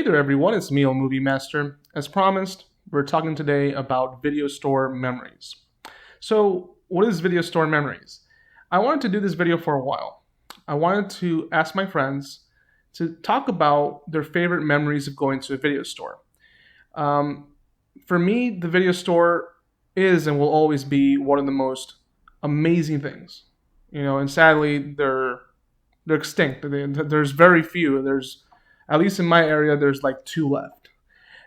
Hey there everyone, it's me, Movie Master. As promised, we're talking today about video store memories. So, what is video store memories? I wanted to do this video for a while. I wanted to ask my friends to talk about their favorite memories of going to a video store. For me, the video store is and will always be one of the most amazing things. And sadly, they're extinct. There's very few. There's, at least in my area, there's like 2 left.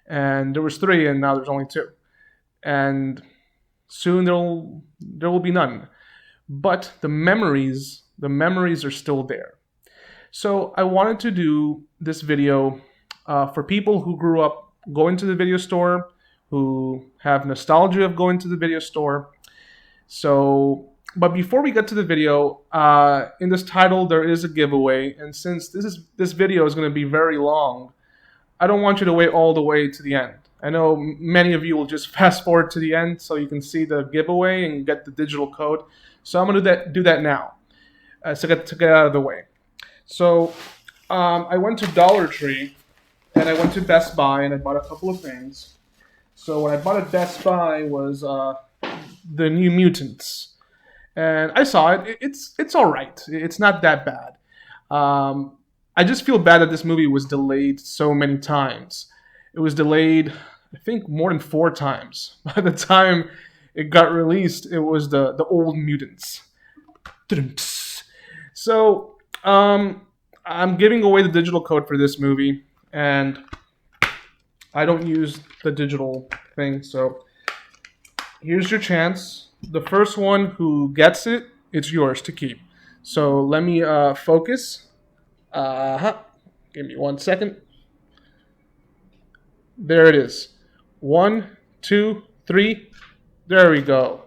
And there was 3 and now there's only 2. And soon there will be none. But the memories are still there. So I wanted to do this video for people who grew up going to the video store, who have nostalgia of going to the video store. But before we get to the video, in this title there is a giveaway, and since this video is going to be very long, I don't want you to wait all the way to the end. I know many of you will just fast forward to the end so you can see the giveaway and get the digital code. So I'm going to do that now to get out of the way. So I went to Dollar Tree and I went to Best Buy and I bought a couple of things. So what I bought at Best Buy was the New Mutants. And I saw it. It's all right. It's not that bad. I just feel bad that this movie was delayed so many times. It was delayed, I think, more than 4 times. By the time it got released, it was the old Mutants. So I'm giving away the digital code for this movie, and I don't use the digital thing. So here's your chance. The first one who gets it, it's yours to keep. So let me focus. Give me 1 second. There it is. 1, 2, 3. There we go.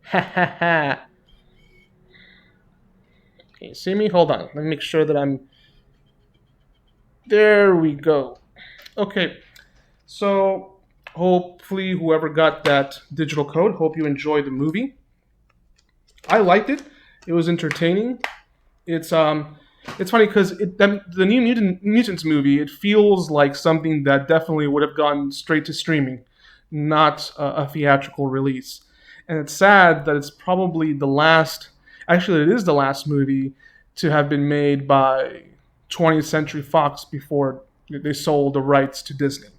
Ha ha ha. Can you see me? Hold on. Let me make sure that I'm... There we go. Okay. So hopefully whoever got that digital code, hope you enjoyed the movie. I liked it. It was entertaining. It's funny because the New Mutants movie, it feels like something that definitely would have gone straight to streaming, not a theatrical release. And it's sad that it's probably the last, actually it is the last movie to have been made by 20th Century Fox before they sold the rights to Disney.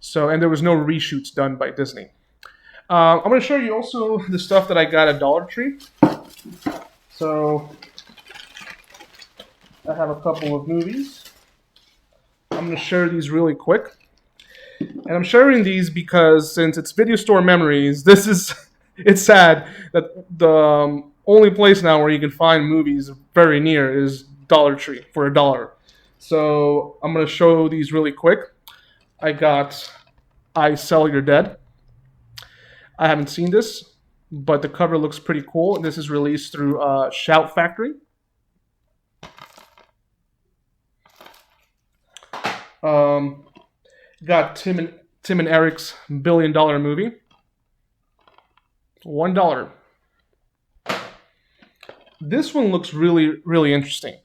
So, and there was no reshoots done by Disney. I'm going to show you also the stuff that I got at Dollar Tree. So, I have a couple of movies. I'm going to share these really quick. And I'm sharing these because since it's video store memories, it's sad that the only place now where you can find movies very near is Dollar Tree for $1. So, I'm going to show these really quick. I got I Sell Your Dead. I haven't seen this, but the cover looks pretty cool. This is released through Shout Factory. Got Tim and Eric's $1 billion movie. $1. This one looks really, really interesting.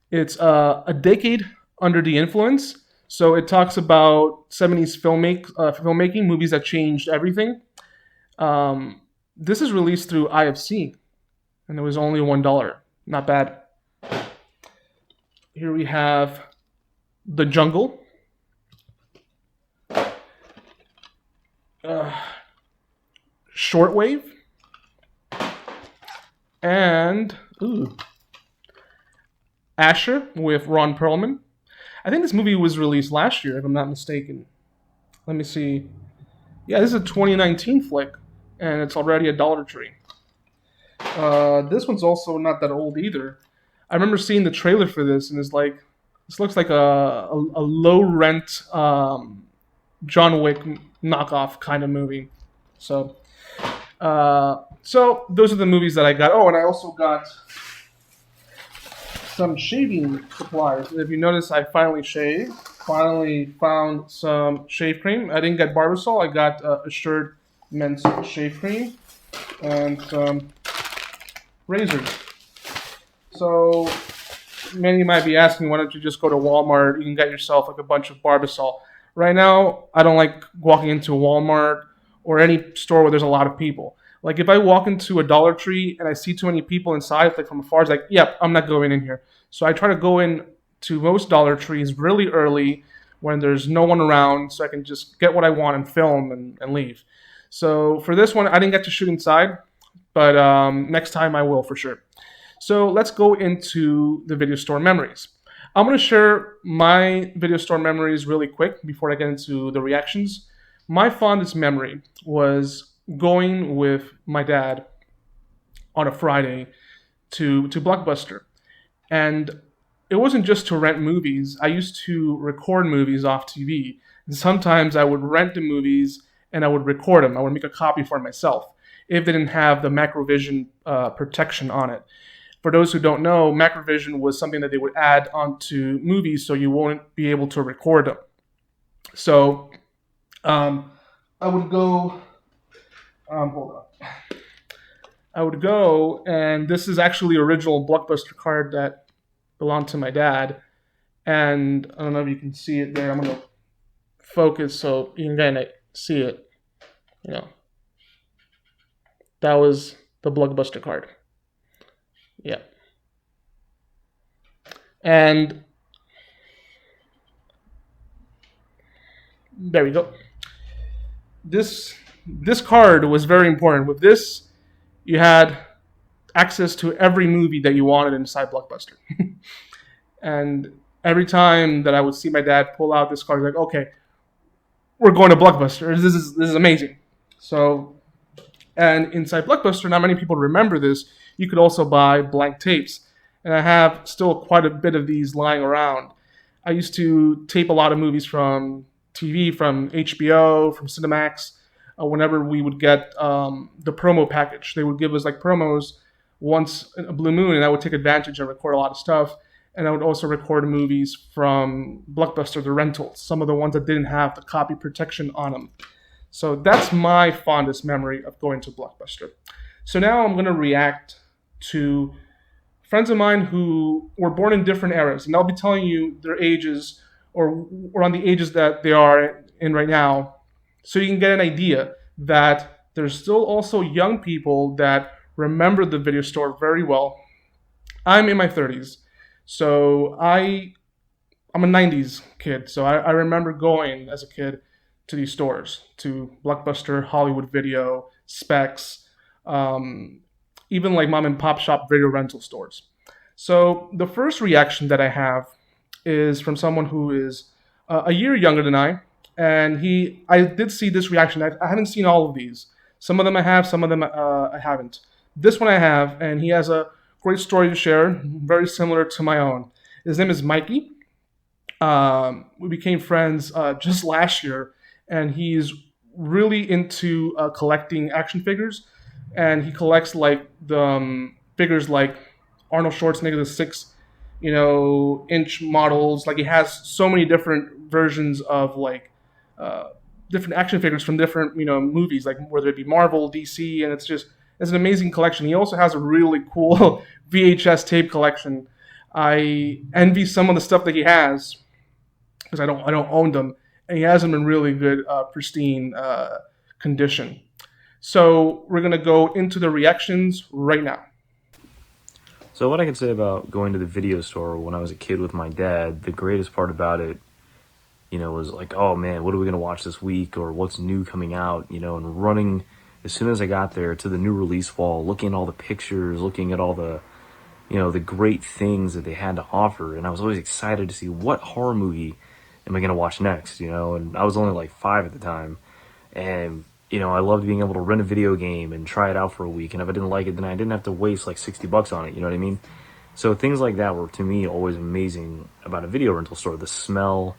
It's a decade under the influence. So it talks about 70s filmmaking, movies that changed everything. This is released through IFC, and it was only $1. Not bad. Here we have The Jungle. Shortwave. And Asher with Ron Perlman. I think this movie was released last year, if I'm not mistaken. Let me see. Yeah, this is a 2019 flick, and it's already at Dollar Tree. This one's also not that old either. I remember seeing the trailer for this, and this looks like a low-rent John Wick knockoff kind of movie. So those are the movies that I got. Oh, and I also got some shaving supplies. If you notice, I finally shaved. Finally found some shave cream. I didn't get Barbasol. I got Assured Men's shave cream and some razors. So many might be asking, why don't you just go to Walmart? You can get yourself like a bunch of Barbasol. Right now, I don't like walking into a Walmart or any store where there's a lot of people. Like if I walk into a Dollar Tree and I see too many people inside, like from afar, it's like, yep, I'm not going in here. So I try to go in to most Dollar Trees really early when there's no one around, so I can just get what I want and film and leave. So for this one, I didn't get to shoot inside, but next time I will for sure. So let's go into the video store memories. I'm going to share my video store memories really quick before I get into the reactions. My fondest memory was going with my dad on a Friday to Blockbuster. And it wasn't just to rent movies. I used to record movies off TV. And sometimes I would rent the movies and I would record them. I would make a copy for myself if they didn't have the Macrovision protection on it. For those who don't know, Macrovision was something that they would add onto movies so you won't be able to record them. So I would go, hold on. I would go, and this is actually original Blockbuster card that belonged to my dad. And I don't know if you can see it there. I'm going to focus so you can kind of see it. You know, that was the Blockbuster card. Yeah. And there we go. This card was very important. With this, you had access to every movie that you wanted inside Blockbuster. And every time that I would see my dad pull out this card, like, okay, we're going to Blockbuster. This is amazing. So, and inside Blockbuster, not many people remember this. You could also buy blank tapes. And I have still quite a bit of these lying around. I used to tape a lot of movies from TV, from HBO, from Cinemax. Whenever we would get the promo package, they would give us like promos once in a blue moon, and I would take advantage and record a lot of stuff. And I would also record movies from Blockbuster, the rentals, some of the ones that didn't have the copy protection on them. So that's my fondest memory of going to Blockbuster. So now I'm going to react to friends of mine who were born in different eras, and I'll be telling you their ages or on the ages that they are in right now, so you can get an idea that there's still also young people that remember the video store very well. I'm in my 30s, so I'm a 90s kid, so I remember going as a kid to these stores, to Blockbuster, Hollywood Video, Specs, even like mom and pop shop video rental stores. So the first reaction that I have is from someone who is a year younger than I, and I did see this reaction. I haven't seen all of these. Some of them I have, some of them I haven't. This one I have, and he has a great story to share, very similar to my own. His name is Mikey. We became friends just last year, and he's really into collecting action figures. And he collects like the figures like Arnold Schwarzenegger, the 6-inch models. Like he has so many different versions of like different action figures from different movies, like whether it be Marvel, DC, and it's an amazing collection. He also has a really cool VHS tape collection. I envy some of the stuff that he has because I don't own them, and he has them in really good pristine condition. So we're going to go into the reactions right now. So what I can say about going to the video store when I was a kid with my dad, the greatest part about it, was like, oh man, what are we going to watch this week, or what's new coming out, and running as soon as I got there to the new release wall, looking at all the pictures, looking at all the, the great things that they had to offer. And I was always excited to see what horror movie am I going to watch next, and I was only like 5 at the time. And I loved being able to rent a video game and try it out for a week. And if I didn't like it, then I didn't have to waste like $60 on it. You know what I mean? So things like that were, to me, always amazing about a video rental store. The smell,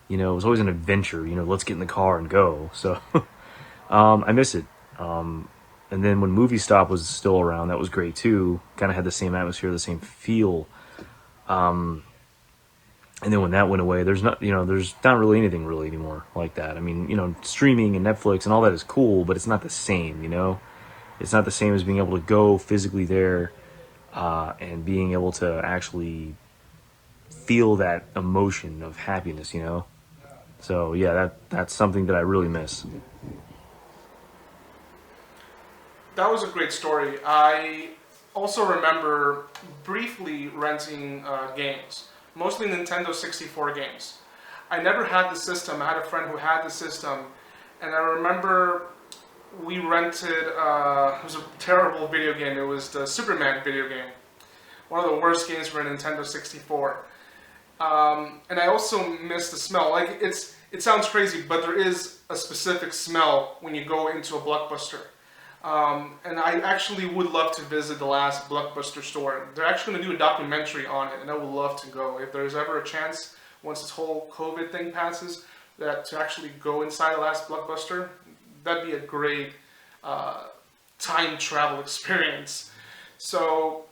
it was always an adventure. Let's get in the car and go. So I miss it. And then when Movie Stop was still around, that was great too. Kind of had the same atmosphere, the same feel. And then when that went away, there's not really anything really anymore like that. I mean, streaming and Netflix and all that is cool, but it's not the same, It's not the same as being able to go physically there and being able to actually, feel that emotion of happiness, you know. So yeah, that's something that I really miss. That was a great story. I also remember briefly renting games, mostly Nintendo 64 games. I never had the system. I had a friend who had the system, and I remember we rented. It was a terrible video game. It was the Superman video game, one of the worst games for a Nintendo 64. And I also miss the smell. Like it sounds crazy, but there is a specific smell when you go into a Blockbuster. And I actually would love to visit the last Blockbuster store. They're actually going to do a documentary on it, and I would love to go. If there's ever a chance, once this whole COVID thing passes, that to actually go inside the last Blockbuster, that'd be a great time travel experience. So,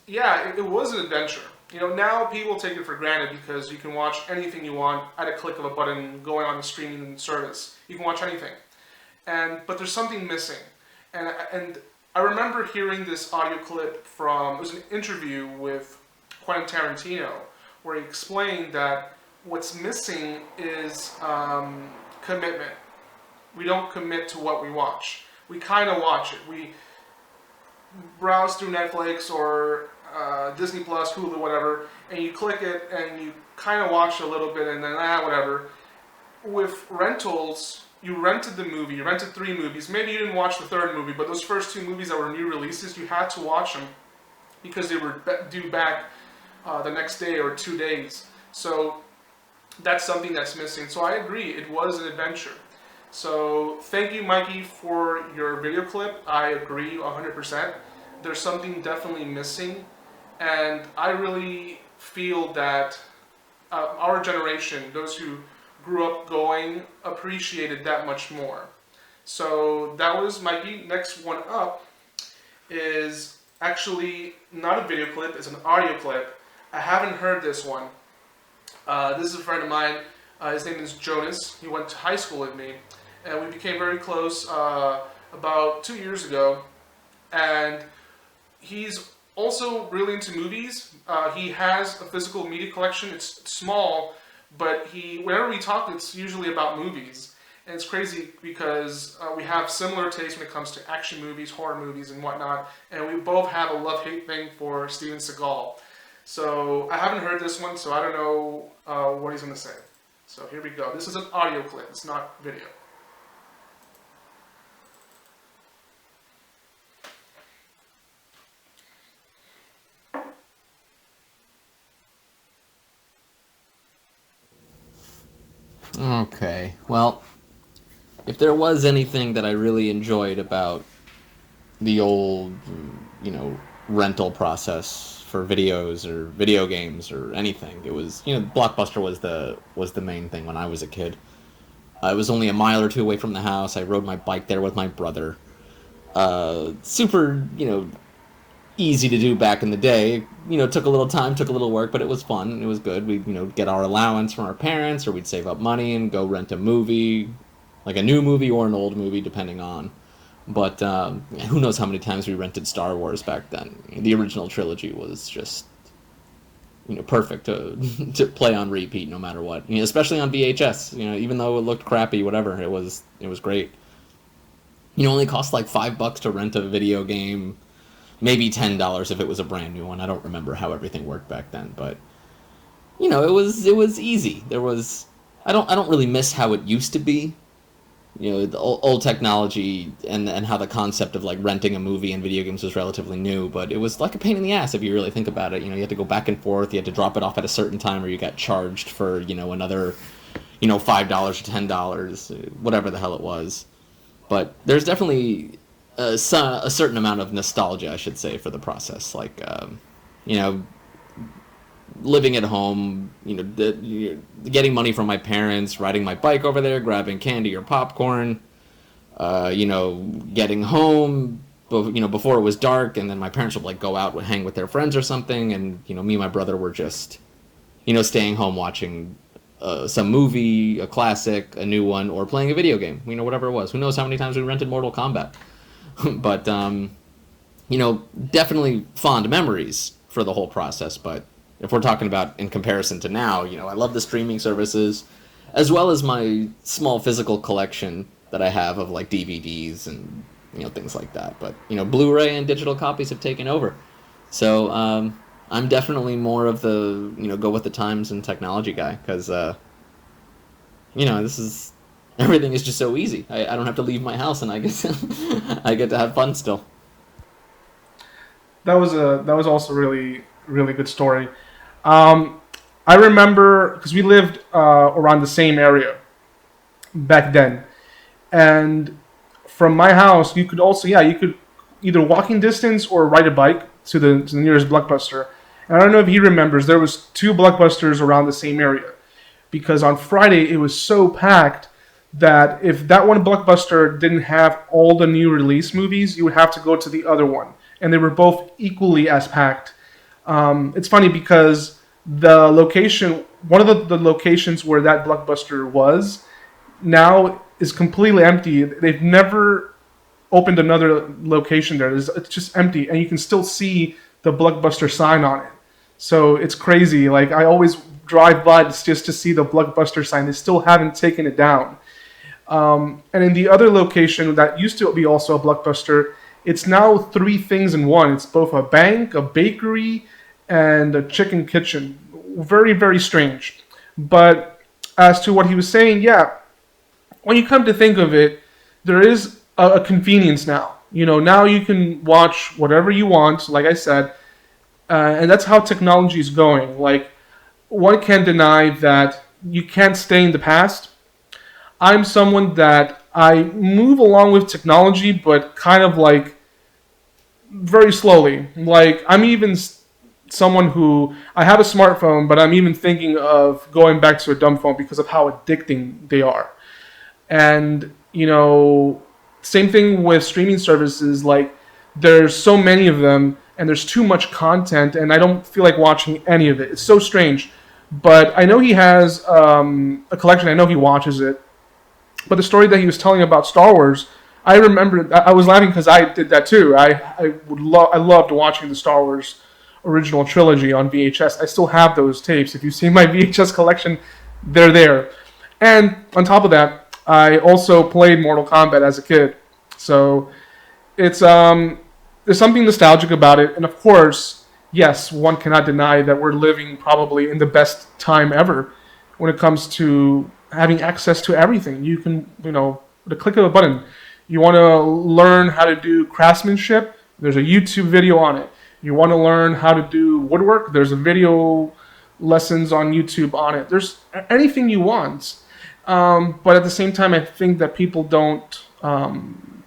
yeah, it was an adventure. You know, now people take it for granted because you can watch anything you want at a click of a button going on the streaming service. You can watch anything. But there's something missing. And I remember hearing this audio clip from, it was an interview with Quentin Tarantino, where he explained that what's missing is commitment. We don't commit to what we watch. We kind of watch it. We browse through Netflix or Disney Plus, Hulu, whatever, and you click it and you kind of watch a little bit and then whatever. With rentals, you rented the movie, you rented 3 movies, maybe you didn't watch the 3rd movie, but those first 2 movies that were new releases, you had to watch them because they were due back the next day or 2 days. So that's something that's missing. So I agree, it was an adventure. So thank you, Mikey, for your video clip. I agree 100%. There's something definitely missing, and I really feel that our generation, those who grew up going, appreciated that much more. So that was Mikey. Next one up is actually not a video clip, it's an audio clip. I haven't heard this one. This is a friend of mine. His name is Jonas. He went to high school with me, and we became very close about 2 years ago. And he's also really into movies. He has a physical media collection. It's small, but whenever we talk, it's usually about movies. And it's crazy because we have similar tastes when it comes to action movies, horror movies, and whatnot. And we both have a love-hate thing for Steven Seagal. So I haven't heard this one, so I don't know what he's going to say. So here we go. This is an audio clip. It's not video. Okay, well, if there was anything that I really enjoyed about the old, rental process for videos or video games or anything, it was, Blockbuster was the main thing when I was a kid. I was only a mile or 2 away from the house. I rode my bike there with my brother. Super, easy to do back in the day. Took a little time, took a little work, but it was fun. It was good. We'd, get our allowance from our parents, or we'd save up money and go rent a movie, like a new movie or an old movie, depending on. But who knows how many times we rented Star Wars back then. The original trilogy was just, perfect to to play on repeat no matter what. Especially on VHS. Even though it looked crappy, whatever, it was great. Only cost like $5 to rent a video game. Maybe $10 if it was a brand new one. I don't remember how everything worked back then, but it was easy. I don't really miss how it used to be. The old technology and how the concept of like renting a movie and video games was relatively new, but it was like a pain in the ass if you really think about it. You had to go back and forth. You had to drop it off at a certain time, or you got charged for another $5 or $10, whatever the hell it was. But there's definitely a certain amount of nostalgia, I should say, for the process. Like, living at home, getting money from my parents, riding my bike over there, grabbing candy or popcorn, getting home, before it was dark, and then my parents would like go out and hang with their friends or something, and me and my brother were just, staying home watching some movie, a classic, a new one, or playing a video game, whatever it was. Who knows how many times we rented Mortal Kombat. But, definitely fond memories for the whole process, but if we're talking about in comparison to now, I love the streaming services, as well as my small physical collection that I have of like DVDs and things like that. But Blu-ray and digital copies have taken over. So I'm definitely more of the go with the times and technology guy, because this is everything is just so easy. I don't have to leave my house, and I get to have fun still. That was also really really good story. I remember because we lived around the same area back then, and from my house you could also you could either walking distance or ride a bike to the nearest Blockbuster. And I don't know if he remembers, there was 2 Blockbusters around the same area, because on Friday it was so packed that if that one Blockbuster didn't have all the new release movies, you would have to go to the other one, and they were both equally as packed. It's funny because the location, one of the locations where that Blockbuster was, now is completely empty. They've never opened another location there. It's just empty, and you can still see the Blockbuster sign on it. So it's crazy. Like, I always drive by just to see the Blockbuster sign. They still haven't taken it down. And in the other location that used to be also a Blockbuster, it's now 3 things in one. It's both a bank, a bakery, and a chicken kitchen. Very, very strange. But as to what he was saying, when you come to think of it, there is a convenience now. Now you can watch whatever you want, like I said, and that's how technology is going. Like, one can't deny that you can't stay in the past. I'm someone that I move along with technology, but kind of like very slowly. Like, I'm even someone who, I have a smartphone, but I'm even thinking of going back to a dumb phone because of how addicting they are. And, same thing with streaming services. Like, there's so many of them, and there's too much content, and I don't feel like watching any of it. It's so strange. But I know he has a collection. I know he watches it. But the story that he was telling about Star Wars, I remember, I was laughing because I did that too. I loved watching the Star Wars original trilogy on VHS. I still have those tapes. If you see my VHS collection, they're there. And on top of that, I also played Mortal Kombat as a kid. So it's there's something nostalgic about it. And of course, yes, one cannot deny that we're living probably in the best time ever when it comes to having access to everything. You can, with a click of a button, you want to learn how to do craftsmanship, there's a YouTube video on it. You want to learn how to do woodwork, there's a video lessons on YouTube on it. There's anything you want. But at the same time, I think that people don't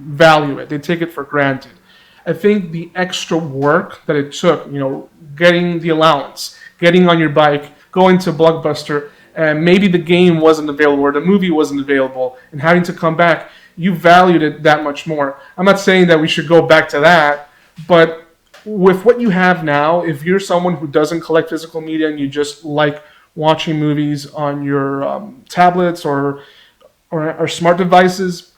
value it. They take it for granted. I think the extra work that it took, getting the allowance, getting on your bike, going to Blockbuster, and maybe the game wasn't available or the movie wasn't available, and having to come back, you valued it that much more. I'm not saying that we should go back to that, but with what you have now, if you're someone who doesn't collect physical media and you just like watching movies on your tablets or smart devices,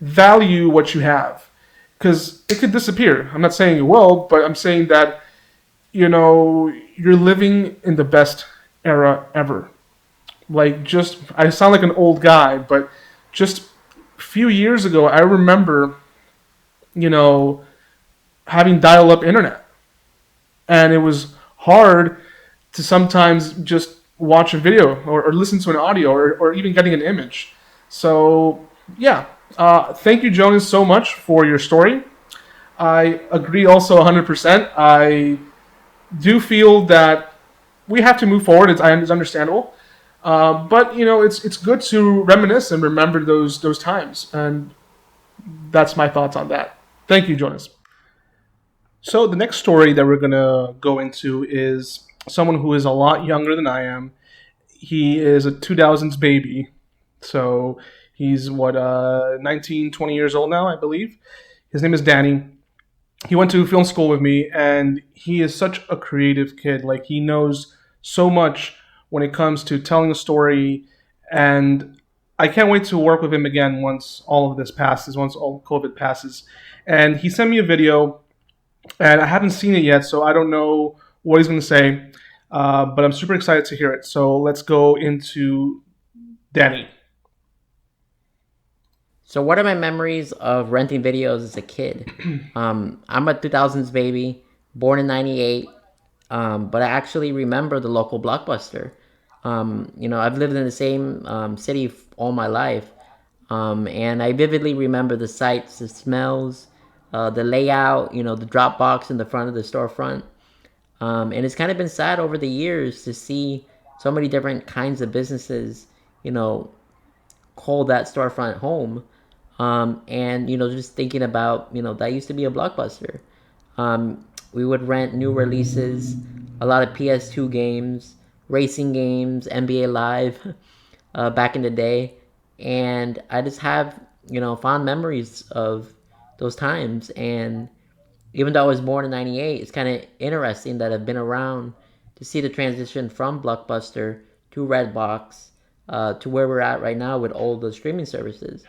value what you have, because it could disappear. I'm not saying it will, but I'm saying that you're living in the best era ever. Like, I sound like an old guy, but just a few years ago, I remember having dial-up internet, and it was hard to sometimes just watch a video or listen to an audio or even getting an image. So, thank you, Jonas, so much for your story. I agree also 100%. I do feel that we have to move forward. It's understandable. But, it's good to reminisce and remember those times. And that's my thoughts on that. Thank you, Jonas. So the next story that we're going to go into is someone who is a lot younger than I am. He is a 2000s baby. So he's, 19, 20 years old now, I believe. His name is Danny. He went to film school with me, and he is such a creative kid. Like, he knows so much when it comes to telling a story, and I can't wait to work with him again once all of this passes, once all COVID passes. And he sent me a video, and I haven't seen it yet, so I don't know what he's going to say. but I'm super excited to hear it. So let's go into Danny. So, what are my memories of renting videos as a kid? I'm a 2000s baby, born in '98, but I actually remember the local Blockbuster. I've lived in the same city all my life, and I vividly remember the sights, the smells, the layout, the drop box in the front of the storefront. And it's kind of been sad over the years to see so many different kinds of businesses, you know, call that storefront home. And just thinking about, that used to be a Blockbuster. We would rent new releases, a lot of PS2 games, racing games, NBA Live, back in the day. And I just have, fond memories of those times. And even though I was born in '98, it's kind of interesting that I've been around to see the transition from Blockbuster to Redbox, to where we're at right now with all the streaming services.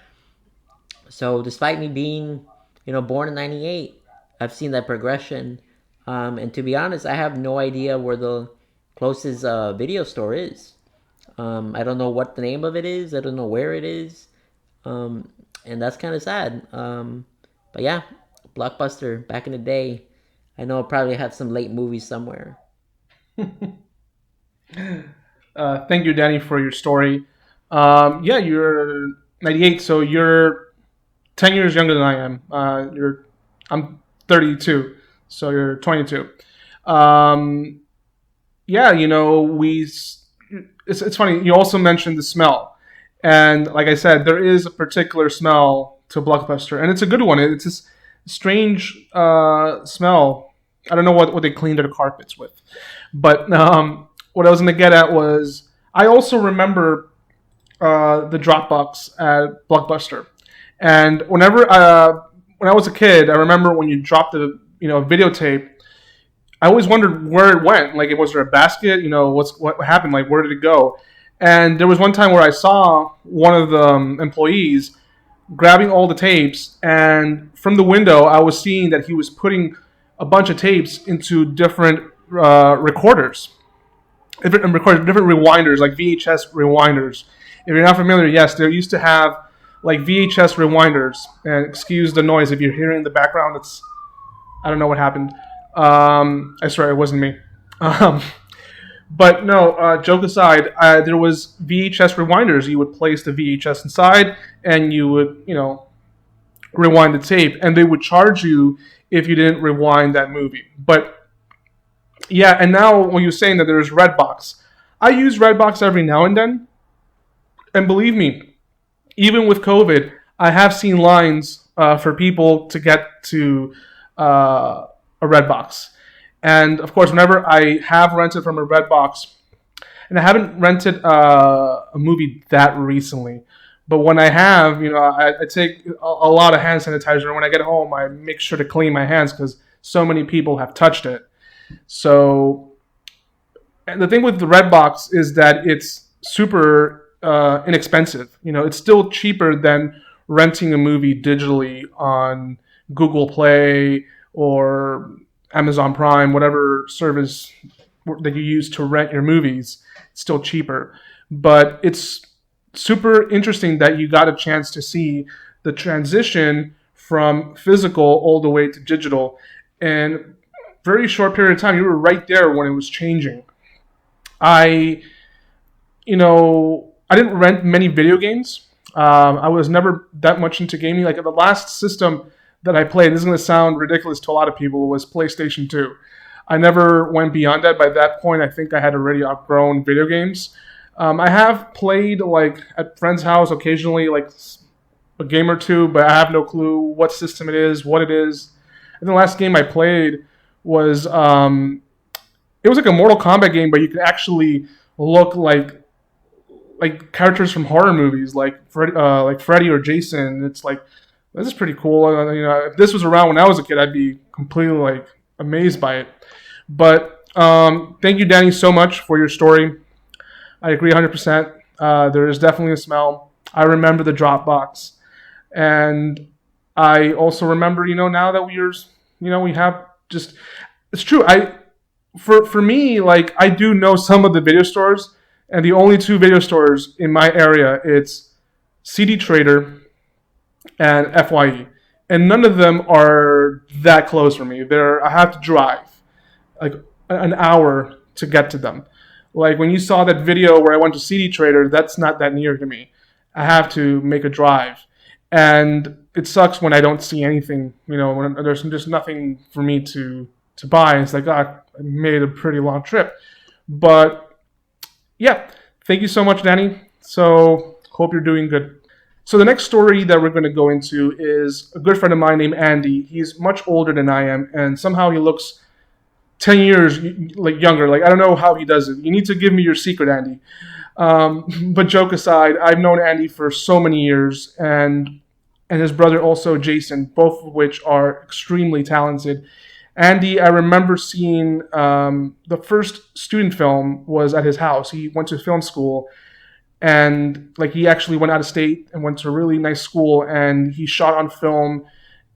So despite me being, born in '98, I've seen that progression. And to be honest, I have no idea where the closest video store is. I don't know what the name of it is. I don't know where it is. And that's kind of sad. But yeah, Blockbuster back in the day. I know I probably had some late movies somewhere. Thank you, Danny, for your story. Yeah, you're 98, so you're 10 years younger than I am. I'm 32, so you're 22. Yeah, it's funny. You also mentioned the smell, and like I said, there is a particular smell to Blockbuster, and it's a good one. It's this strange smell. I don't know what they clean their carpets with, but what I was going to get at was I also remember the Dropbox at Blockbuster, and when I was a kid, I remember when you dropped the videotape. I always wondered where it went. Like, was there a basket? What happened? Like, where did it go? And there was one time where I saw one of the employees grabbing all the tapes, and from the window, I was seeing that he was putting a bunch of tapes into different recorders, different rewinders, like VHS rewinders. If you're not familiar, yes, they used to have like VHS rewinders. And excuse the noise if you're hearing in the background. I don't know what happened. I swear it wasn't me. But no, joke aside, there was VHS rewinders. You would place the VHS inside, and you would, rewind the tape, and they would charge you if you didn't rewind that movie. But yeah, and now when you're saying that there's Redbox, I use Redbox every now and then, and believe me, even with COVID, I have seen lines for people to get to a Redbox. And of course, whenever I have rented from a Redbox, and I haven't rented a movie that recently, but when I have, I take a lot of hand sanitizer. When I get home, I make sure to clean my hands because so many people have touched it. So, and the thing with the Redbox is that it's super inexpensive. It's still cheaper than renting a movie digitally on Google Play or Amazon Prime, whatever service that you use to rent your movies. It's still cheaper. But it's super interesting that you got a chance to see the transition from physical all the way to digital. And very short period of time, you were right there when it was changing. I didn't rent many video games. I was never that much into gaming. Like the last system that I played, this is going to sound ridiculous to a lot of people, was PlayStation 2. I never went beyond that. By that point, I think I had already outgrown video games. I have played like at friends' house occasionally, like a game or two, but I have no clue what system it is, what it is. And the last game I played was it was like a Mortal Kombat game, but you could actually look like characters from horror movies, like Freddy or Jason. It's like, this is pretty cool. If this was around when I was a kid, I'd be completely amazed by it. But thank you, Danny, so much for your story. I agree 100%. There is definitely a smell. I remember the Dropbox, and I also remember, now that we have just. It's true. for me, like I do know some of the video stores, and the only two video stores in my area, it's CD Trader and FYE, and none of them are that close for me. I have to drive like an hour to get to them. Like when you saw that video where I went to CD Trader, that's not that near to me. I have to make a drive, and it sucks when I don't see anything. When there's just nothing for me to buy. It's like, I made a pretty long trip. But yeah, thank you so much, Danny. So hope you're doing good. So the next story that we're going to go into is a good friend of mine named Andy. He's much older than I am, and somehow he looks 10 years like younger. Like I don't know how he does it. You need to give me your secret, Andy. But joke aside, I've known Andy for so many years, and his brother also, Jason, both of which are extremely talented. Andy, I remember seeing the first student film was at his house. He went to film school, and like he actually went out of state and went to a really nice school, and he shot on film.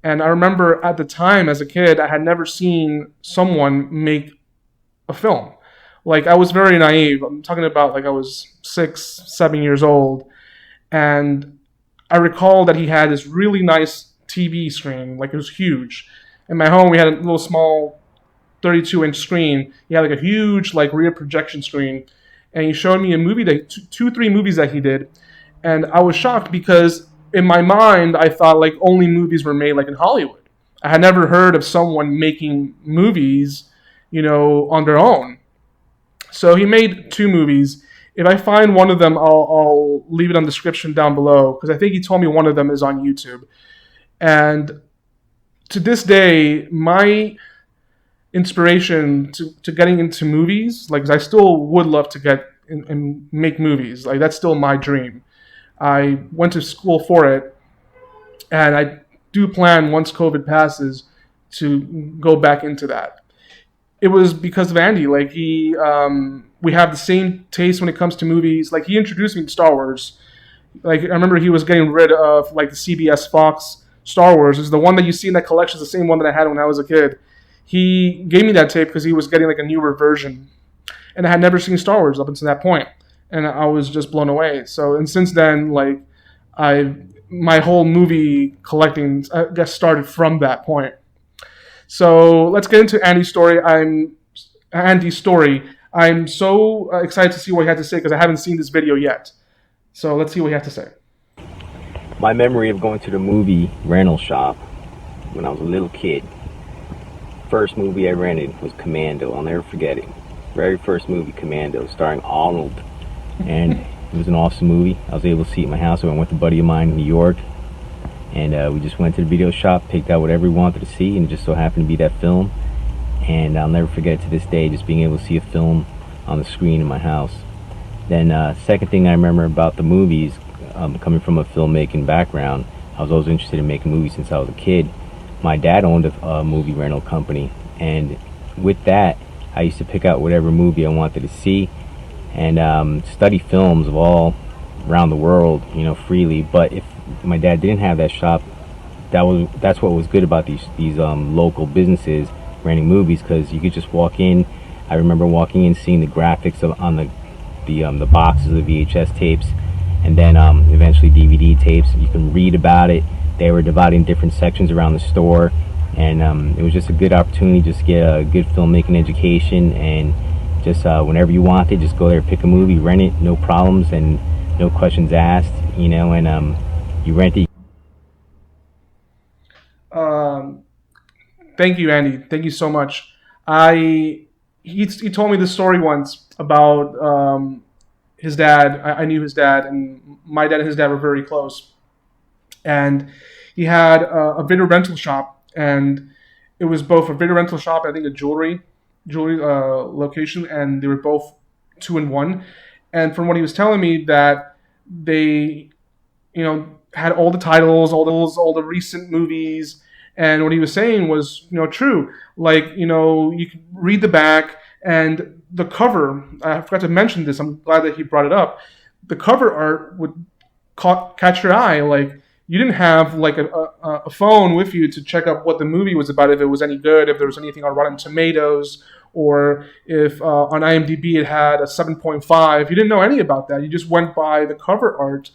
And I remember at the time as a kid, I had never seen someone make a film. Like I was very naive. I'm talking about like I was 6, 7 years old, and I recall that he had this really nice TV screen, like it was huge. In my home, we had a little small 32-inch screen. He had like a huge like rear projection screen, and he showed me a movie that 3 movies that he did, and I was shocked because in my mind I thought like only movies were made like in Hollywood. I had never heard of someone making movies, on their own. So he made 2 movies. If I find one of them, I'll leave it on the description down below because I think he told me one of them is on YouTube. And to this day, my inspiration to getting into movies, like I still would love to get and make movies. Like that's still my dream. I went to school for it, and I do plan once COVID passes to go back into that. It was because of Andy. Like we have the same taste when it comes to movies. Like he introduced me to Star Wars. Like I remember he was getting rid of like the CBS Fox Star Wars. Is the one that you see in that collection, is the same one that I had when I was a kid. He gave me that tape because he was getting like a newer version, and I had never seen Star Wars up until that point, and I was just blown away. So and since then, like my whole movie collecting, I guess, started from that point. So let's get into Andy's story. I'm so excited to see what he had to say because I haven't seen this video yet. So let's see what he had to say. My memory of going to the movie rental shop when I was a little kid. First movie I rented was Commando. I'll never forget it. Very first movie, Commando, starring Arnold. And it was an awesome movie. I was able to see it in my house. I went with a buddy of mine in New York. And we just went to the video shop, picked out whatever we wanted to see, and it just so happened to be that film. And I'll never forget it to this day, just being able to see a film on the screen in my house. Then second thing I remember about the movies, coming from a filmmaking background, I was always interested in making movies since I was a kid. My dad owned a movie rental company, and with that, I used to pick out whatever movie I wanted to see and study films of all around the world, freely. But if my dad didn't have that shop, that's what was good about these local businesses renting movies, because you could just walk in. I remember walking in, seeing the graphics on the boxes of the VHS tapes, and then eventually DVD tapes. You can read about it. They were dividing different sections around the store, and it was just a good opportunity just to get a good filmmaking education, and just whenever you wanted, just go there, pick a movie, rent it, no problems, and no questions asked, and you rent it. Thank you, Andy. Thank you so much. He told me this story once about his dad. I knew his dad, and my dad and his dad were very close. And he had a video rental shop, and it was both a video rental shop and I think a jewelry location, and they were both 2 in 1. And from what he was telling me, that they, had all the titles, all the recent movies. And what he was saying was, true. Like, you could read the back, and the cover, I forgot to mention this, I'm glad that he brought it up. The cover art would catch your eye. Like, you didn't have like a phone with you to check up what the movie was about, if it was any good, if there was anything on Rotten Tomatoes, or if on IMDb it had a 7.5. You didn't know any about that. You just went by the cover art,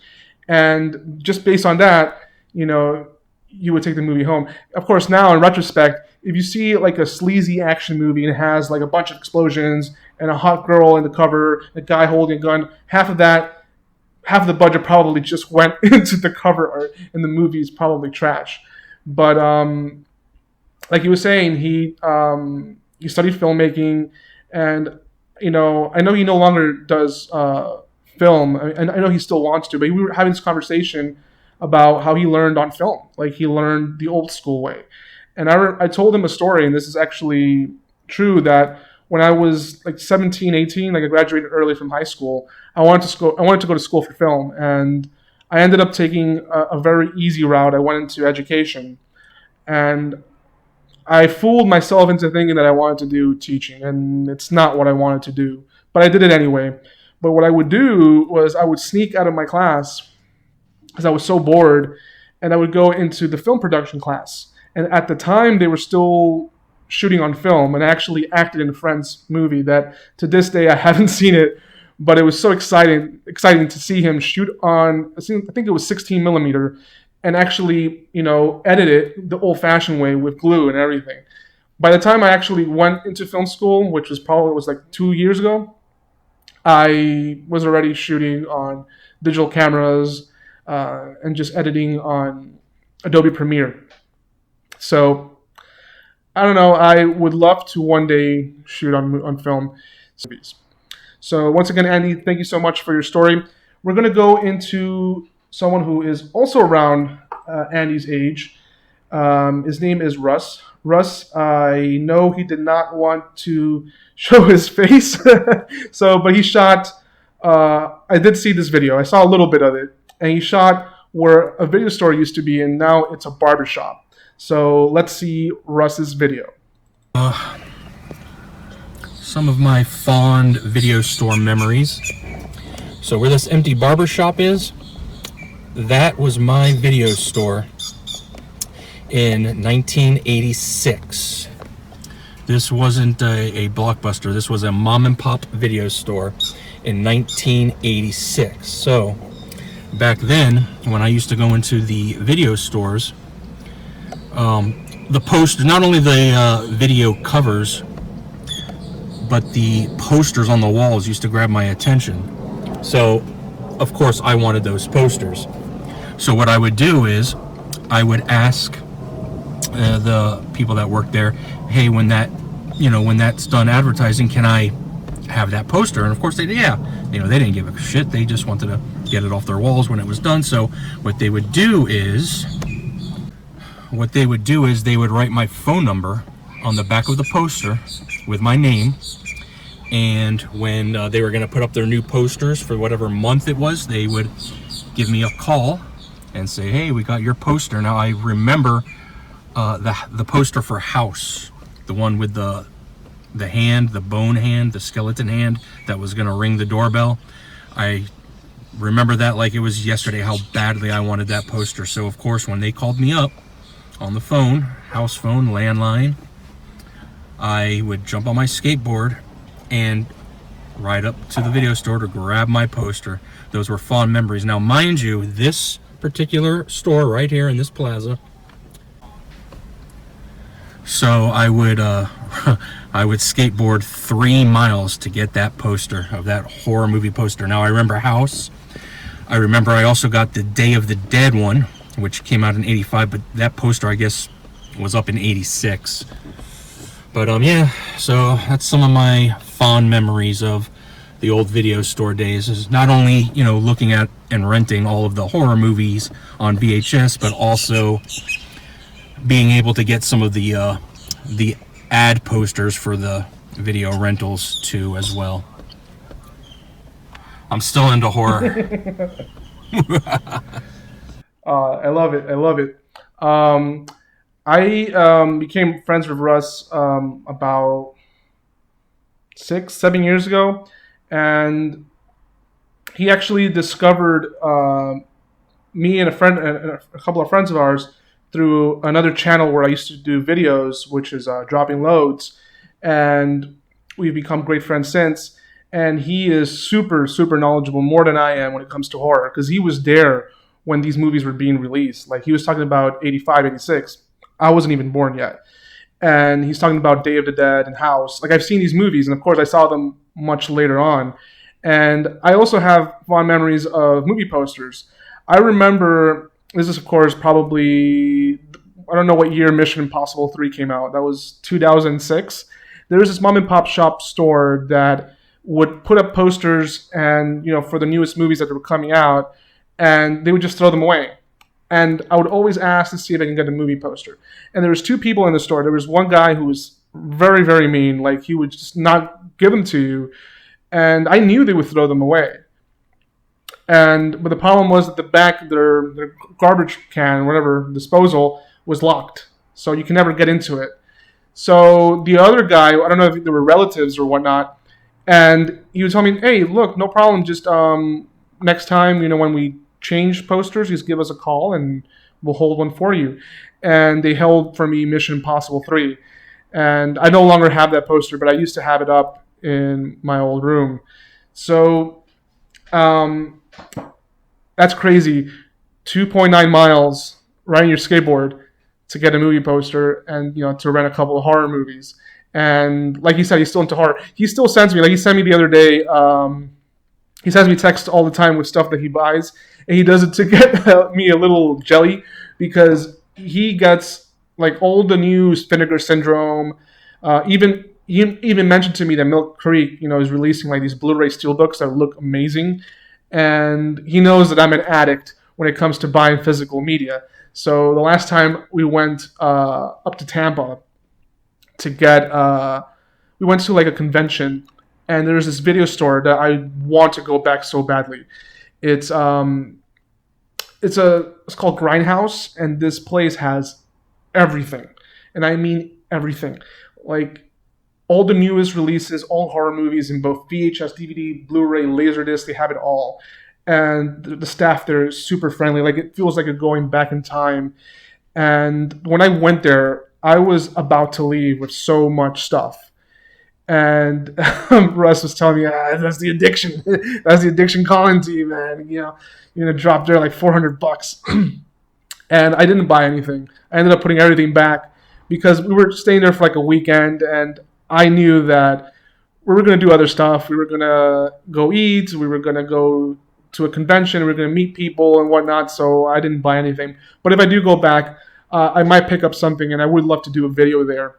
and just based on that, you would take the movie home. Of course, now in retrospect, if you see like a sleazy action movie and it has like a bunch of explosions and a hot girl in the cover, a guy holding a gun, half of the budget probably just went into the cover art, and the movie is probably trash. But like he was saying, he studied filmmaking, and I know he no longer does film, and I know he still wants to, but we were having this conversation about how he learned on film. Like, he learned the old school way. And I told him a story, and this is actually true, that when I was like 17, 18, like I graduated early from high school, I wanted to go to school for film, and I ended up taking a very easy route. I went into education, and I fooled myself into thinking that I wanted to do teaching, and it's not what I wanted to do, but I did it anyway. But what I would do was I would sneak out of my class because I was so bored, and I would go into the film production class. And at the time, they were still shooting on film, and I actually acted in a friend's movie that to this day I haven't seen it, but it was so exciting to see him shoot on, I think it was 16 millimeter, and actually, edit it the old-fashioned way with glue and everything. By the time I actually went into film school, which was like 2 years ago, I was already shooting on digital cameras and just editing on Adobe Premiere. So, I don't know, I would love to one day shoot on film. So once again, Andy, thank you so much for your story. We're going to go into someone who is also around Andy's age. His name is Russ. Russ, I know he did not want to show his face, but he shot, I did see this video. I saw a little bit of it, and he shot where a video store used to be, and now it's a barbershop. So let's see Russ's video. Some of my fond video store memories. So where this empty barber shop is, that was my video store in 1986. This wasn't a Blockbuster. This was a mom and pop video store in 1986. So back then, when I used to go into the video stores, the poster, not only the video covers, but the posters on the walls used to grab my attention. So, of course, I wanted those posters. So what I would do is, I would ask the people that worked there, hey, when that's done advertising, can I have that poster? And of course they did, yeah. They didn't give a shit. They just wanted to get it off their walls when it was done. So what they would do is they would write my phone number on the back of the poster with my name. And when they were going to put up their new posters for whatever month it was, they would give me a call and say, hey, we got your poster. Now, I remember the poster for House, the one with the hand, the bone hand, the skeleton hand that was going to ring the doorbell. I remember that like it was yesterday, how badly I wanted that poster. So, of course, when they called me up on the phone, house phone, landline, I would jump on my skateboard and ride up to the video store to grab my poster. Those were fond memories. Now, mind you, this particular store right here in this plaza, so I would skateboard 3 miles to get that poster, of that horror movie poster. Now, I remember House. I remember I also got the Day of the Dead one, which came out in 85, but that poster, I guess, was up in 86. But yeah, so that's some of my fond memories of the old video store days. Is not only, looking at and renting all of the horror movies on VHS, but also being able to get some of the ad posters for the video rentals too as well. I'm still into horror. I love it. I became friends with Russ about 6-7 years ago, and he actually discovered me and a couple of friends of ours through another channel where I used to do videos, which is Dropping Loads. And we've become great friends since. And he is super, super knowledgeable, more than I am when it comes to horror, because he was there when these movies were being released. Like, he was talking about 85, 86. I wasn't even born yet. And he's talking about Day of the Dead and House. Like, I've seen these movies, and of course I saw them much later on. And I also have fond memories of movie posters. I remember, this is of course probably, I don't know what year Mission Impossible 3 came out. That was 2006. There was this mom and pop shop store that would put up posters and, for the newest movies that were coming out, and they would just throw them away. And I would always ask to see if I can get a movie poster. And there was two people in the store. There was one guy who was very, very mean. Like, he would just not give them to you. And I knew they would throw them away. But the problem was that the back of their garbage can, whatever, disposal, was locked. So you can never get into it. So the other guy, I don't know if they were relatives or whatnot, and he would tell me, hey, look, no problem. Just next time, when we change posters, just give us a call and we'll hold one for you. And they held for me Mission Impossible 3. And I no longer have that poster, but I used to have it up in my old room. So that's crazy. 2.9 miles riding your skateboard to get a movie poster and, to rent a couple of horror movies. And like he said, he's still into horror. He still sends me, like he sent me the other day, he sends me texts all the time with stuff that he buys. And he does it to get me a little jelly, because he gets like all the new Vinegar Syndrome. He even mentioned to me that Milk Creek, is releasing like these Blu-ray steelbooks that look amazing. And he knows that I'm an addict when it comes to buying physical media. So the last time we went up to Tampa to get, we went to like a convention, and there's this video store that I want to go back so badly. It's called Grindhouse, and this place has everything, and I mean everything. Like, all the newest releases, all horror movies in both VHS, DVD, Blu-ray, Laserdisc, they have it all. And the staff there is super friendly. Like, it feels like you're going back in time. And when I went there, I was about to leave with so much stuff. And Russ was telling me, that's the addiction. That's the addiction calling to you, man. You're going to drop there like $400. And I didn't buy anything. I ended up putting everything back because we were staying there for like a weekend, and I knew that we were going to do other stuff. We were going to go eat. We were going to go to a convention. We were going to meet people and whatnot, so I didn't buy anything. But if I do go back, I might pick up something, and I would love to do a video there.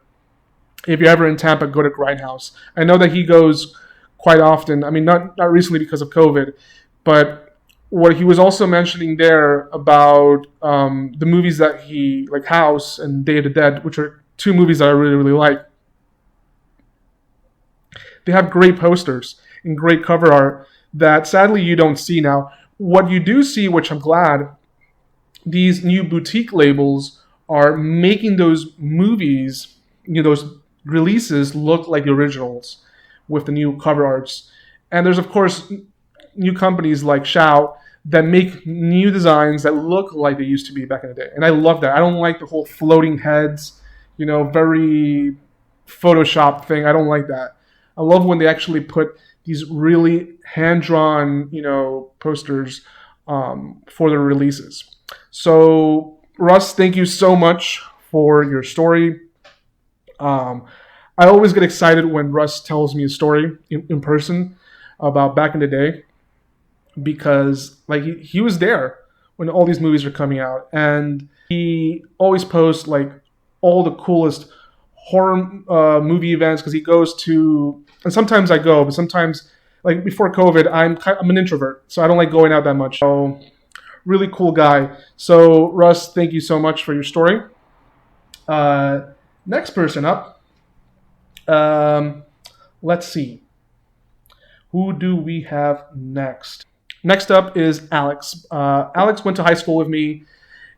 If you're ever in Tampa, go to Grindhouse. I know that he goes quite often. I mean, not recently because of COVID, but what he was also mentioning there about the movies that he, like House and Day of the Dead, which are two movies that I really, really like. They have great posters and great cover art that sadly you don't see now. What you do see, which I'm glad, these new boutique labels are making those movies, those releases look like the originals with the new cover arts. And there's, of course, new companies like Shout that make new designs that look like they used to be back in the day. And I love that. I don't like the whole floating heads, very Photoshop thing. I don't like that. I love when they actually put these really hand-drawn, posters for their releases. So, Russ, thank you so much for your story. I always get excited when Russ tells me a story in person about back in the day, because like he was there when all these movies are coming out, and he always posts like all the coolest horror movie events, because he goes to, and sometimes I go, but sometimes, like before COVID, I'm an introvert, so I don't like going out that much. So, really cool guy. So, Russ, thank you so much for your story. Next person up. Let's see. Who do we have next? Next up is Alex. Alex went to high school with me.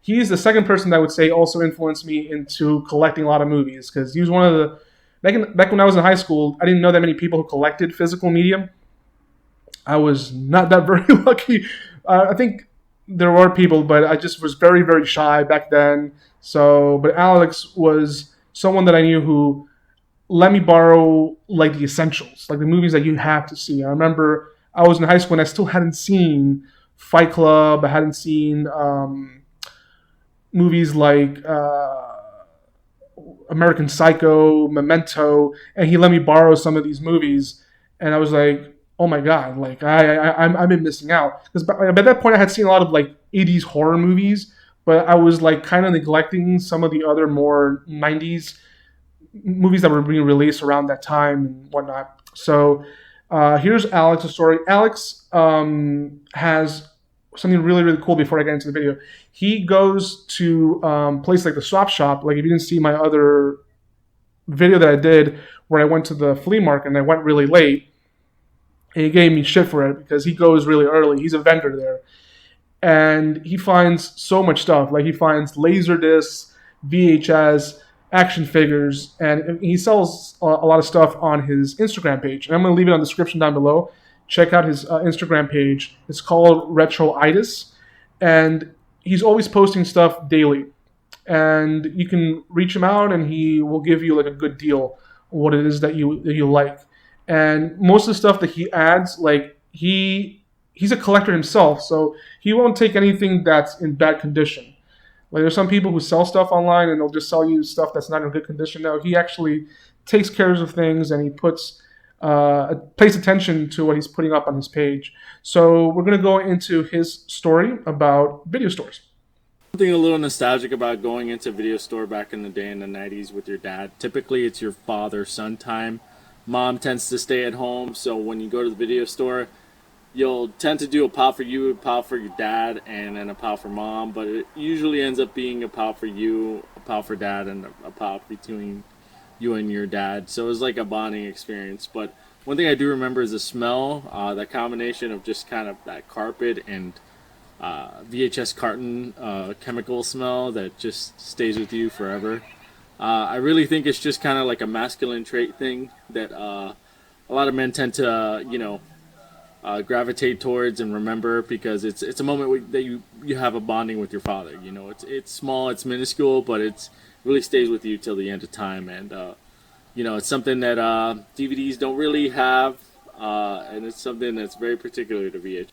He's the second person that I would say also influenced me into collecting a lot of movies, because he was one of the... Back when I was in high school, I didn't know that many people who collected physical media. I was not that very lucky. I think there were people, but I just was very, very shy back then. But Alex was someone that I knew who let me borrow like the essentials, like the movies that you have to see. I remember I was in high school and I still hadn't seen Fight Club. I hadn't seen movies like American Psycho, Memento, and he let me borrow some of these movies, and I was like, oh my god, like I've been missing out because by that point I had seen a lot of like 80s horror movies, but I was like kind of neglecting some of the other more 90s movies that were being released around that time and whatnot. So here's Alex's story. Alex has something really, really cool before I get into the video. He goes to places like the swap shop. Like if you didn't see my other video that I did where I went to the flea market and I went really late, and he gave me shit for it because he goes really early. He's a vendor there. And he finds so much stuff. Like he finds laser discs, VHS, action figures, and he sells a lot of stuff on his Instagram page. And I'm going to leave it on the description down below. Check out his Instagram page. It's called Retroitis, and he's always posting stuff daily. And you can reach him out, and he will give you like a good deal on what it is that you like. And most of the stuff that he adds, like he's a collector himself, so he won't take anything that's in bad condition. Like there's some people who sell stuff online and they'll just sell you stuff that's not in good condition. No, he actually takes care of things and he pays attention to what he's putting up on his page. So we're going to go into his story about video stores. Something a little nostalgic about going into a video store back in the day in the 90s with your dad. Typically it's your father-son time. Mom tends to stay at home, so when you go to the video store, you'll tend to do a pile for you, a pile for your dad, and then a pile for mom, but it usually ends up being a pile for you, a pile for dad, and a pile between you and your dad. So it was like a bonding experience. But one thing I do remember is the smell, that combination of just kind of that carpet and VHS carton chemical smell that just stays with you forever. I really think it's just kind of like a masculine trait thing that a lot of men tend to, gravitate towards and remember, because it's a moment that you have a bonding with your father. You know, it's small, it's minuscule, but it really stays with you till the end of time. And it's something that DVDs don't really have, and it's something that's very particular to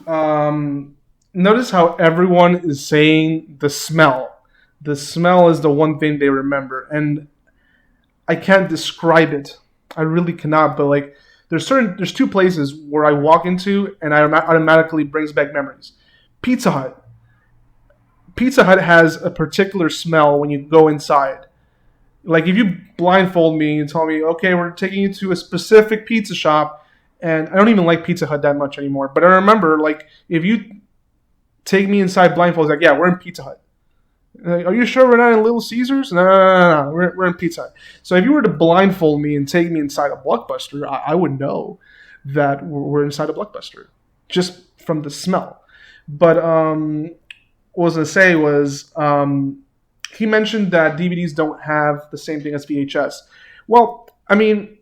VHS. Notice how everyone is saying the smell. The smell is the one thing they remember, and I can't describe it. I really cannot. But like, there's two places where I walk into and I automatically brings back memories. Pizza Hut. Pizza Hut has a particular smell when you go inside. Like if you blindfold me and tell me, okay, we're taking you to a specific pizza shop, and I don't even like Pizza Hut that much anymore. But I remember, like, if you take me inside blindfold, like, yeah, we're in Pizza Hut. Like, are you sure we're not in Little Caesars? No. We're in Pizza Hut. So if you were to blindfold me and take me inside a Blockbuster, I would know that we're inside a Blockbuster just from the smell. But what I was going to say was he mentioned that DVDs don't have the same thing as VHS. Well, I mean,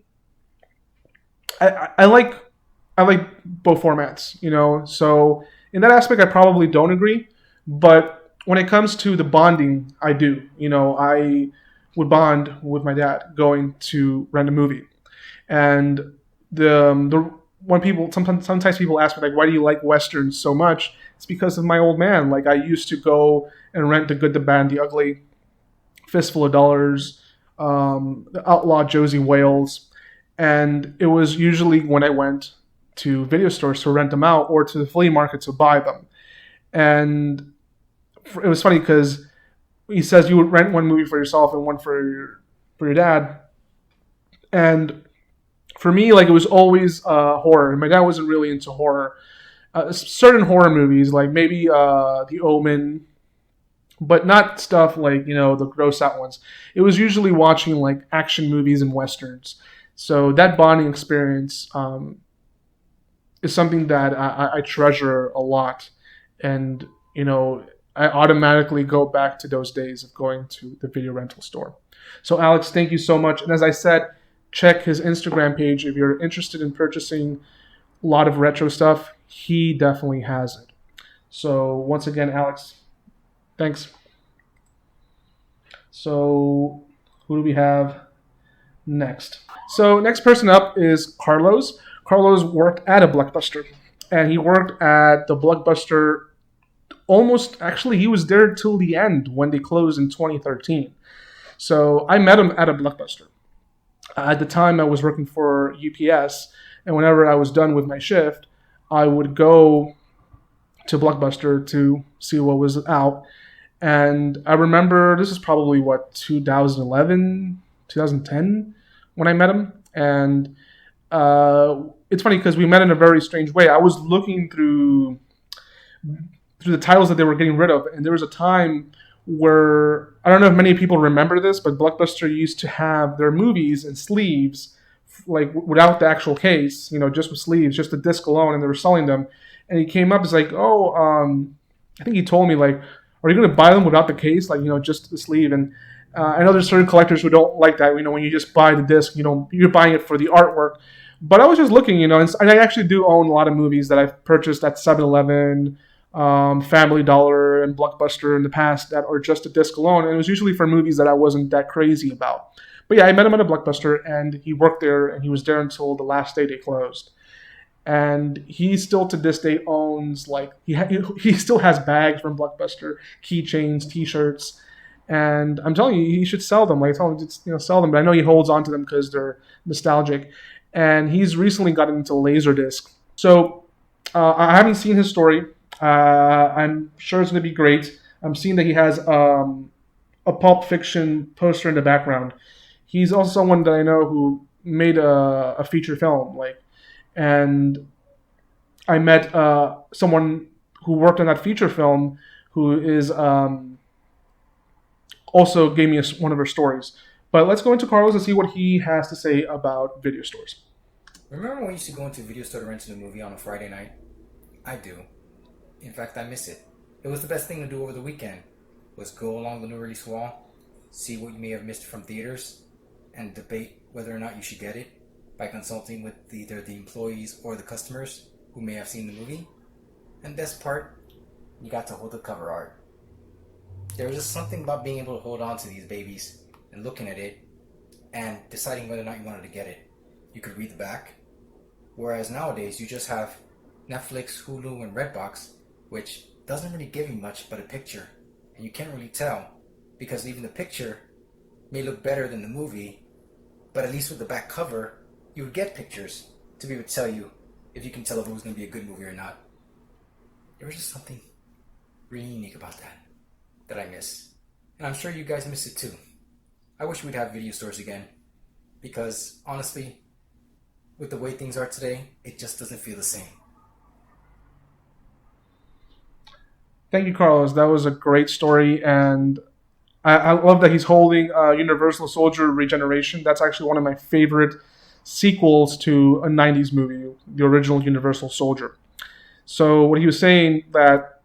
I like both formats, So in that aspect, I probably don't agree. But when it comes to the bonding, I do. I would bond with my dad going to rent a movie, and sometimes people ask me, like, why do you like westerns so much? It's because of my old man. Like, I used to go and rent The Good, the Bad, and the Ugly, Fistful of Dollars, The Outlaw Josie Wales, and it was usually when I went to video stores to rent them out or to the flea market to buy them. And it was funny because he says you would rent one movie for yourself and one for your dad. And for me, like, it was always horror. My dad wasn't really into horror. Certain horror movies, like maybe The Omen, but not stuff like, the gross out ones. It was usually watching like action movies and westerns. So that bonding experience is something that I treasure a lot. And, I automatically go back to those days of going to the video rental store. So Alex, thank you so much. And as I said, check his Instagram page if you're interested in purchasing a lot of retro stuff. He definitely has it. So once again, Alex, thanks. So Who do we have next? So next person up is Carlos. Carlos worked at a Blockbuster, and he worked at the Blockbuster he was there till the end when they closed in 2013. So I met him at a Blockbuster. At the time, I was working for UPS, and whenever I was done with my shift, I would go to Blockbuster to see what was out. And I remember this is probably 2011, 2010 when I met him. And it's funny because we met in a very strange way. I was looking through the titles that they were getting rid of, and there was a time where, I don't know if many people remember this, but Blockbuster used to have their movies in sleeves, like without the actual case, just with sleeves, just the disc alone, and they were selling them. And he came up, it's like, I think he told me, like, are you going to buy them without the case, like, just the sleeve? And I know there's certain collectors who don't like that, when you just buy the disc, you're buying it for the artwork. But I was just looking, and I actually do own a lot of movies that I've purchased at 7-Eleven, Family Dollar, and Blockbuster in the past that are just a disc alone, and it was usually for movies that I wasn't that crazy about. But yeah, I met him at a Blockbuster, and he worked there, and he was there until the last day they closed. And he still to this day owns, like, he still has bags from Blockbuster, keychains, T-shirts, and I'm telling you, he should sell them. Like, I tell him to sell them, but I know he holds on to them because they're nostalgic. And he's recently gotten into Laserdisc. So I haven't seen his story. I'm sure it's going to be great. I'm seeing that he has a Pulp Fiction poster in the background. He's also someone that I know who made a feature film, and I met someone who worked on that feature film who is also gave me one of her stories. But let's go into Carlos and see what he has to say about video stores. Remember when we used to go into a video store to rent a movie on a Friday night? I do. In fact, I miss it. It was the best thing to do over the weekend, was go along the new release wall, see what you may have missed from theaters, and debate whether or not you should get it by consulting with either the employees or the customers who may have seen the movie. And best part, you got to hold the cover art. There was just something about being able to hold on to these babies and looking at it and deciding whether or not you wanted to get it. You could read the back, whereas nowadays you just have Netflix, Hulu, and Redbox, which doesn't really give you much but a picture, and you can't really tell because even the picture may look better than the movie, but at least with the back cover you would get pictures to be able to tell you if you can tell if it was going to be a good movie or not. There was just something really unique about that I miss, and I'm sure you guys miss it too. I wish we'd have video stores again, because honestly, with the way things are today, it just doesn't feel the same. Thank you, Carlos. That was a great story, and I love that he's holding Universal Soldier Regeneration. That's actually one of my favorite sequels to a 90s movie, the original Universal Soldier. So what he was saying, that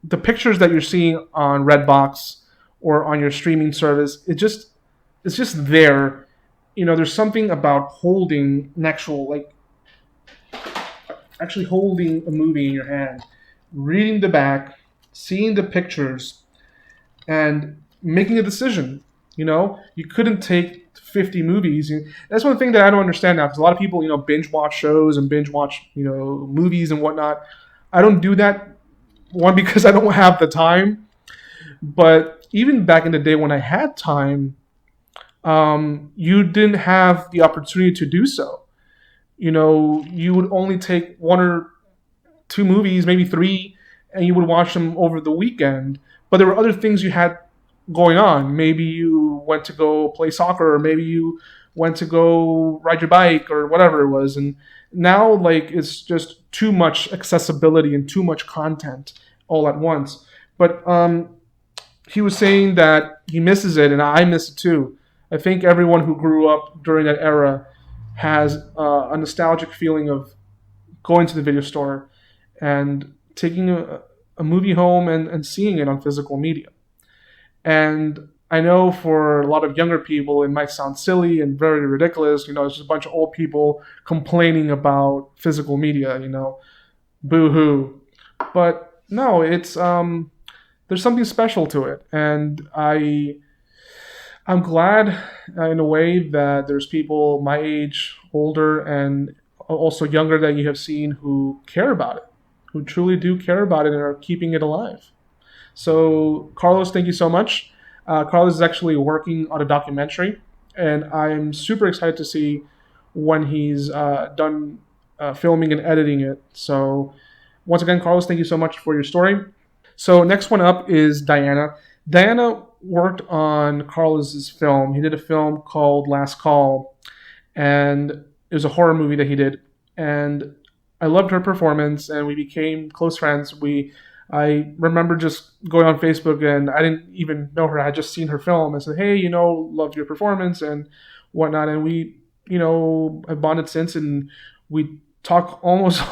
the pictures that you're seeing on Redbox or on your streaming service, it's just there. There's something about holding actually holding a movie in your hand, reading the back, seeing the pictures, and making a decision. You couldn't take 50 movies. That's one thing that I don't understand now, because a lot of people, binge watch shows and binge watch, movies and whatnot. I don't do that, one, because I don't have the time. But even back in the day when I had time, you didn't have the opportunity to do so. You would only take 1 or 2 movies, maybe 3, and you would watch them over the weekend. But there were other things you had going on. Maybe you went to go play soccer, or maybe you went to go ride your bike, or whatever it was. And now, it's just too much accessibility and too much content all at once. But he was saying that he misses it, and I miss it too. I think everyone who grew up during that era has a nostalgic feeling of going to the video store and taking a movie home and seeing it on physical media. And I know for a lot of younger people, it might sound silly and very ridiculous. It's just a bunch of old people complaining about physical media, boo-hoo. But no, it's there's something special to it. And I I'm glad in a way that there's people my age, older, and also younger that you have seen who care about it, who truly do care about it and are keeping it alive. So, Carlos, thank you so much. Carlos is actually working on a documentary, and I'm super excited to see when he's done filming and editing it. So, once again, Carlos, thank you so much for your story. So, next one up is Diana. Diana worked on Carlos's film. He did a film called Last Call, and it was a horror movie that he did. And I loved her performance, and we became close friends. I remember just going on Facebook, and I didn't even know her. I had just seen her film and said, "Hey, loved your performance and whatnot." And we, have bonded since, and we talk almost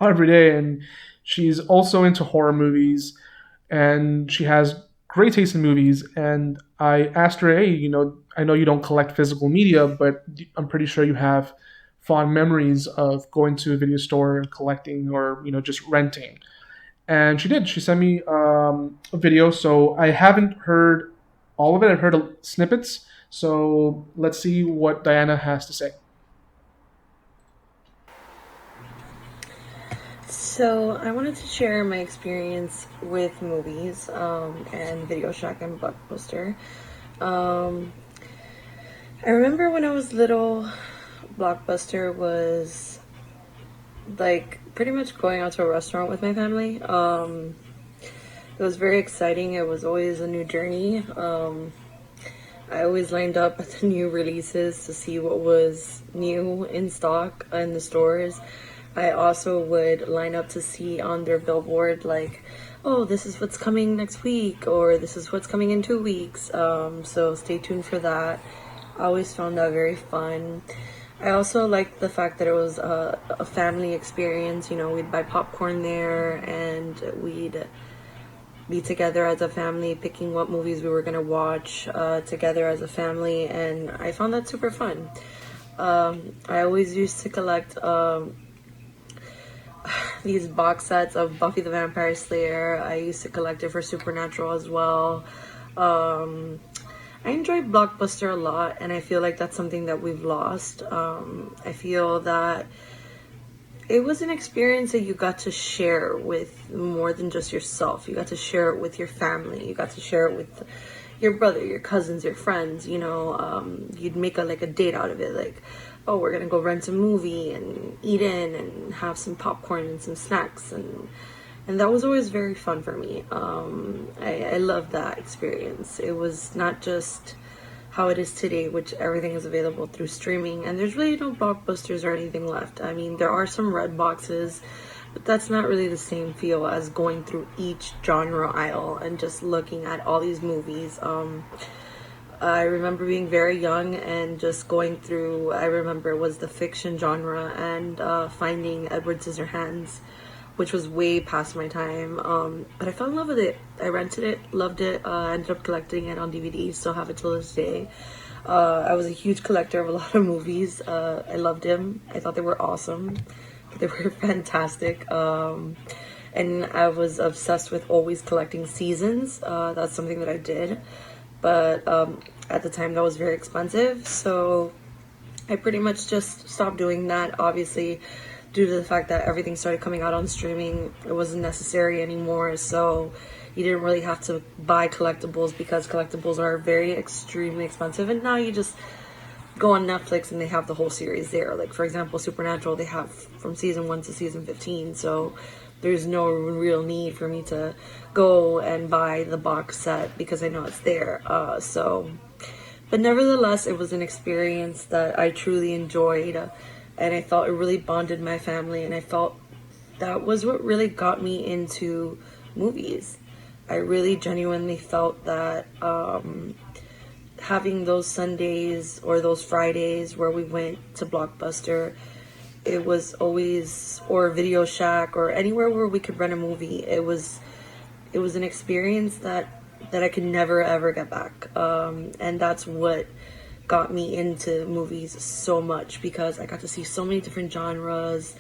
every day. And she's also into horror movies, and she has great taste in movies. And I asked her, "Hey, I know you don't collect physical media, but I'm pretty sure you have fond memories of going to a video store and collecting, or just renting." And she did. She sent me a video. So I haven't heard all of it. I've heard snippets. So let's see what Diana has to say. So I wanted to share my experience with movies and Video Shack and Blockbuster. I remember when I was little, Blockbuster was like pretty much going out to a restaurant with my family. It was very exciting. It was always a new journey. I always lined up at the new releases to see what was new in stock in the stores. I also would line up to see on their billboard like, oh, this is what's coming next week, or this is what's coming in 2 weeks. So stay tuned for that. I always found that very fun. I also liked the fact that it was a family experience. We'd buy popcorn there, and we'd be together as a family, picking what movies we were going to watch together as a family, and I found that super fun. I always used to collect these box sets of Buffy the Vampire Slayer. I used to collect it for Supernatural as well. I enjoyed Blockbuster a lot, and I feel like that's something that we've lost. I feel that it was an experience that you got to share with more than just yourself. You got to share it with your family. You got to share it with your brother, your cousins, your friends. You'd make a date out of it, like, oh, we're gonna go rent a movie and eat in and have some popcorn and some snacks, and that was always very fun for me. I loved that experience. It was not just how it is today, which everything is available through streaming, and there's really no Blockbusters or anything left. I mean, there are some red boxes, but that's not really the same feel as going through each genre aisle and just looking at all these movies. I remember being very young and just going through, I remember it was the fiction genre, and finding Edward Scissorhands, which was way past my time, but I fell in love with it. I rented it, loved it, ended up collecting it on DVD, still have it till this day. I was a huge collector of a lot of movies. I loved them. I thought they were awesome. They were fantastic. And I was obsessed with always collecting seasons. That's something that I did. But at the time that was very expensive, so I pretty much just stopped doing that. Obviously, due to the fact that everything started coming out on streaming, it wasn't necessary anymore, so you didn't really have to buy collectibles, because collectibles are very extremely expensive, and now you just go on Netflix and they have the whole series there. Like, for example, Supernatural, they have from season 1 to season 15, so there's no real need for me to go and buy the box set because I know it's there. But nevertheless, it was an experience that I truly enjoyed, and I felt it really bonded my family, and I felt that was what really got me into movies. I really genuinely felt that having those Sundays or those Fridays where we went to Blockbuster, it was always, or Video Shack, or anywhere where we could rent a movie, it was an experience that I could never ever get back. And that's what got me into movies so much, because I got to see so many different genres.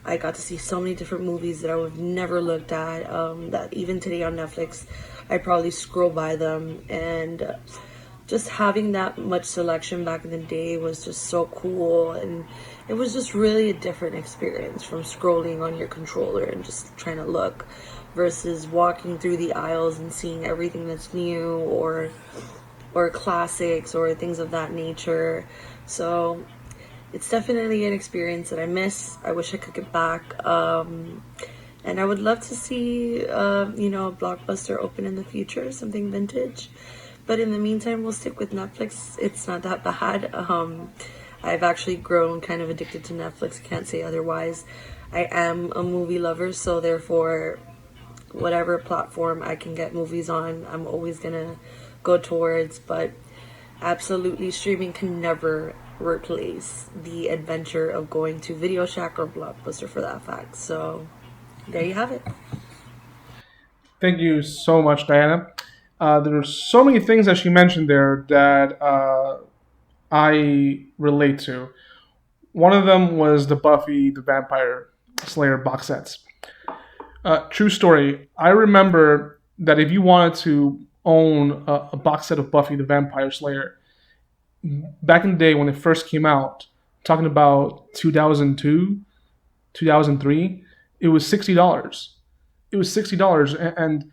I got to see so many different movies that I would have never looked at, that even today on Netflix, I probably scroll by them. And just having that much selection back in the day was just so cool, and it was just really a different experience from scrolling on your controller and just trying to look versus walking through the aisles and seeing everything that's new or classics or things of that nature. So it's definitely an experience that I miss. I wish I could get back. And I would love to see, a Blockbuster open in the future, something vintage. But in the meantime, we'll stick with Netflix. It's not that bad. I've actually grown kind of addicted to Netflix. Can't say otherwise. I am a movie lover, so therefore, whatever platform I can get movies on, I'm always gonna go towards. But absolutely, streaming can never replace the adventure of going to Video Shack or Blockbuster for that fact. So there you have it. Thank you so much, Diana. There's so many things that she mentioned there that I relate to. One of them was the Buffy the Vampire Slayer box sets. True story. I remember that if you wanted to own a box set of Buffy the Vampire Slayer, back in the day when it first came out, talking about 2002, 2003, it was $60. It was $60, and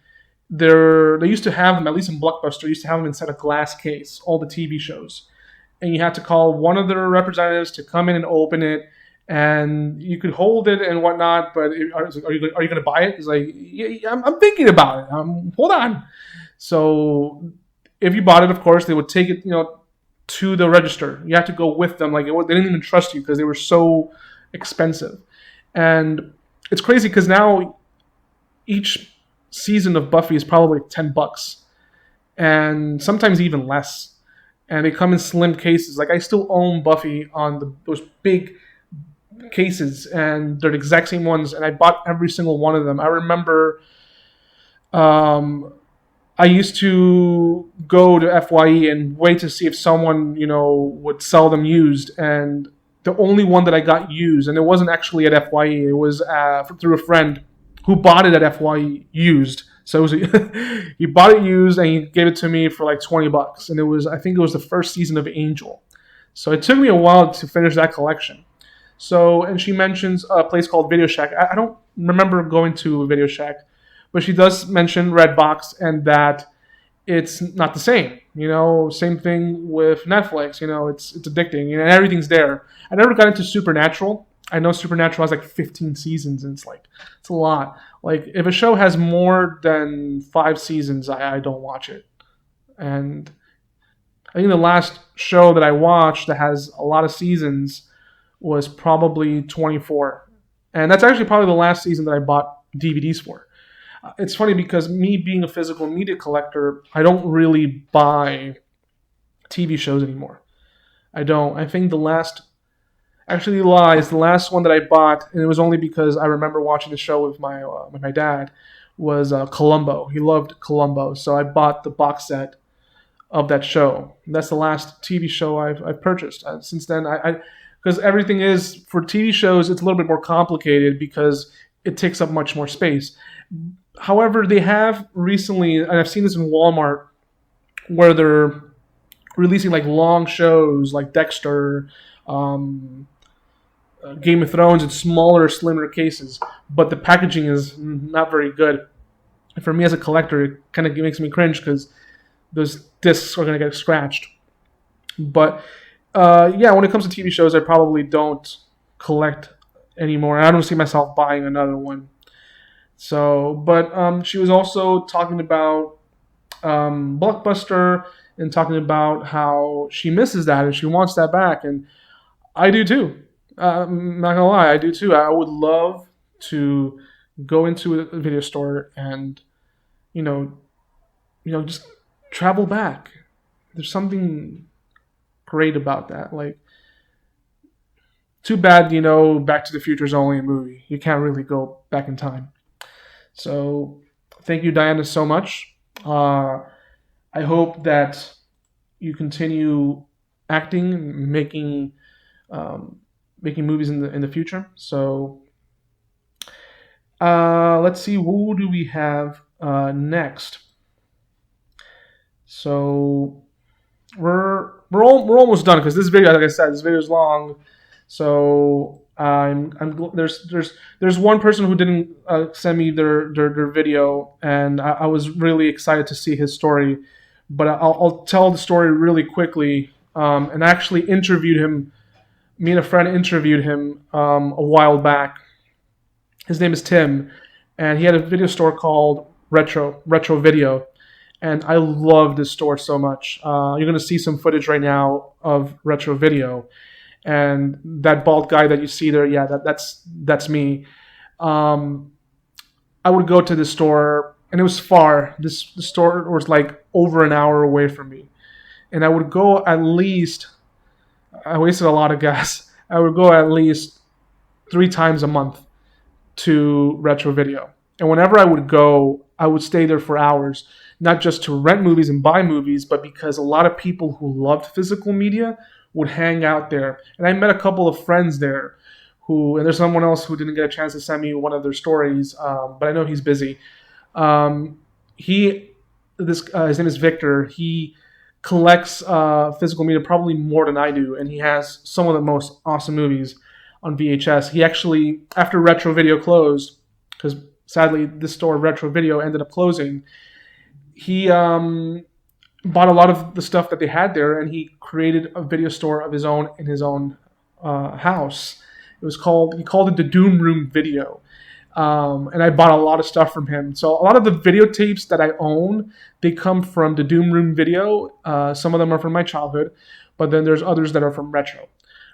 they used to have them, at least in Blockbuster, used to have them inside a glass case, all the TV shows. And you had to call one of their representatives to come in and open it, and you could hold it and whatnot, but are you going to buy it? It's like, yeah, I'm thinking about it. Hold on. So if you bought it, of course, they would take it, to the register. You had to go with them. Like, they didn't even trust you because they were so expensive. And it's crazy because now each season of Buffy is probably $10, and sometimes even less. And they come in slim cases. Like, I still own Buffy on those big cases, and they're the exact same ones. And I bought every single one of them. I remember, I used to go to FYE and wait to see if someone, would sell them used. And the only one that I got used, and it wasn't actually at FYE, it was through a friend who bought it at FYE used. So it was he bought it used and he gave it to me for like $20. And I think it was the first season of Angel. So it took me a while to finish that collection. So, and she mentions a place called Video Shack. I don't remember going to Video Shack, but she does mention Redbox and that it's not the same. Same thing with Netflix. It's addicting. And everything's there. I never got into Supernatural. I know Supernatural has like 15 seasons, and it's a lot. Like, if a show has more than 5 seasons, I don't watch it. And I think the last show that I watched that has a lot of seasons was probably 24. And that's actually probably the last season that I bought DVDs for. It's funny because me being a physical media collector, I don't really buy TV shows anymore. I don't. I think the last one that I bought, and it was only because I remember watching the show with my dad, was Columbo. He loved Columbo, so I bought the box set of that show. That's the last TV show I've purchased. Since then, because everything is, for TV shows, it's a little bit more complicated because it takes up much more space. However, they have recently, and I've seen this in Walmart, where they're releasing like long shows like Dexter, Game of Thrones in smaller, slimmer cases, but the packaging is not very good. And for me as a collector, it kind of makes me cringe because those discs are going to get scratched. But when it comes to TV shows, I probably don't collect anymore. I don't see myself buying another one. So, but she was also talking about Blockbuster and talking about how she misses that and she wants that back, and I do too. I'm not gonna lie, I do too. I would love to go into a video store and, just travel back. There's something great about that. Like, too bad, Back to the Future is only a movie. You can't really go back in time. So, thank you, Diana, so much. I hope that you continue acting, making movies in the future. So let's see, who do we have next? So we're almost done because this video, like I said, this video is long. So there's one person who didn't send me their video, and I was really excited to see his story. But I'll tell the story really quickly. And I actually interviewed him. Me and a friend interviewed him a while back. His name is Tim, and he had a video store called Retro Video, and I love this store so much. You're gonna see some footage right now of Retro Video, and that bald guy that you see there, yeah, that's me. I would go to the store, and it was far. The store was like over an hour away from me, and I would go at least. I wasted a lot of gas. I would go at least 3 times a month to Retro Video. And whenever I would go, I would stay there for hours, not just to rent movies and buy movies, but because a lot of people who loved physical media would hang out there. And I met a couple of friends there and there's someone else who didn't get a chance to send me one of their stories, but I know he's busy. His name is Victor. He collects physical media probably more than I do, and he has some of the most awesome movies on VHS. He actually, after Retro Video closed, because sadly this store Retro Video ended up closing, he bought a lot of the stuff that they had there, and he created a video store of his own in his own house. He called it the Doom Room Video. And I bought a lot of stuff from him. So a lot of the videotapes that I own, they come from the Doom Room Video. Some of them are from my childhood, but then there's others that are from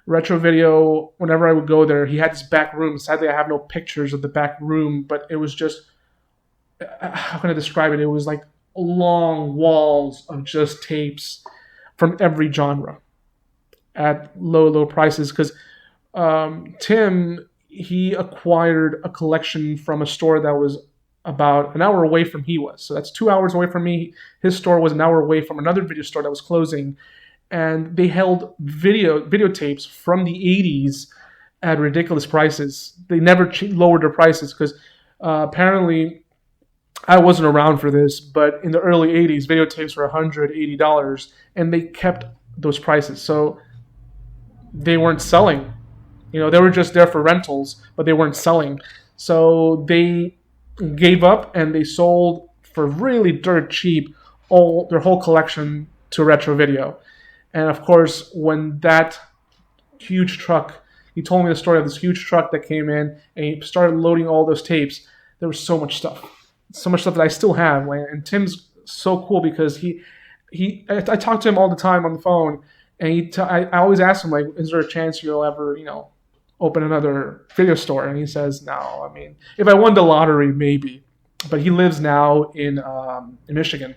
Retro Video. Whenever I would go there, he had this back room. Sadly, I have no pictures of the back room, but it was just, how can I describe it? It was like long walls of just tapes from every genre at low prices. Because Tim, he acquired a collection from a store that was about an hour away from he was. So that's 2 hours away from me. His store was an hour away from another video store that was closing. And they held videotapes from the 80s at ridiculous prices. They never lowered their prices because apparently I wasn't around for this, but in the early 80s, videotapes were $180, and they kept those prices. So they weren't selling. You know, they were just there for rentals, but they weren't selling. So they gave up and they sold for really dirt cheap their whole collection to Retro Video. And of course, when that huge truck, he told me the story of this huge truck that came in and he started loading all those tapes, there was so much stuff that I still have. And Tim's so cool because I talk to him all the time on the phone, and I always ask him, like, is there a chance you'll ever, open another video store? And he says, no. I mean, if I won the lottery, maybe. But he lives now in Michigan,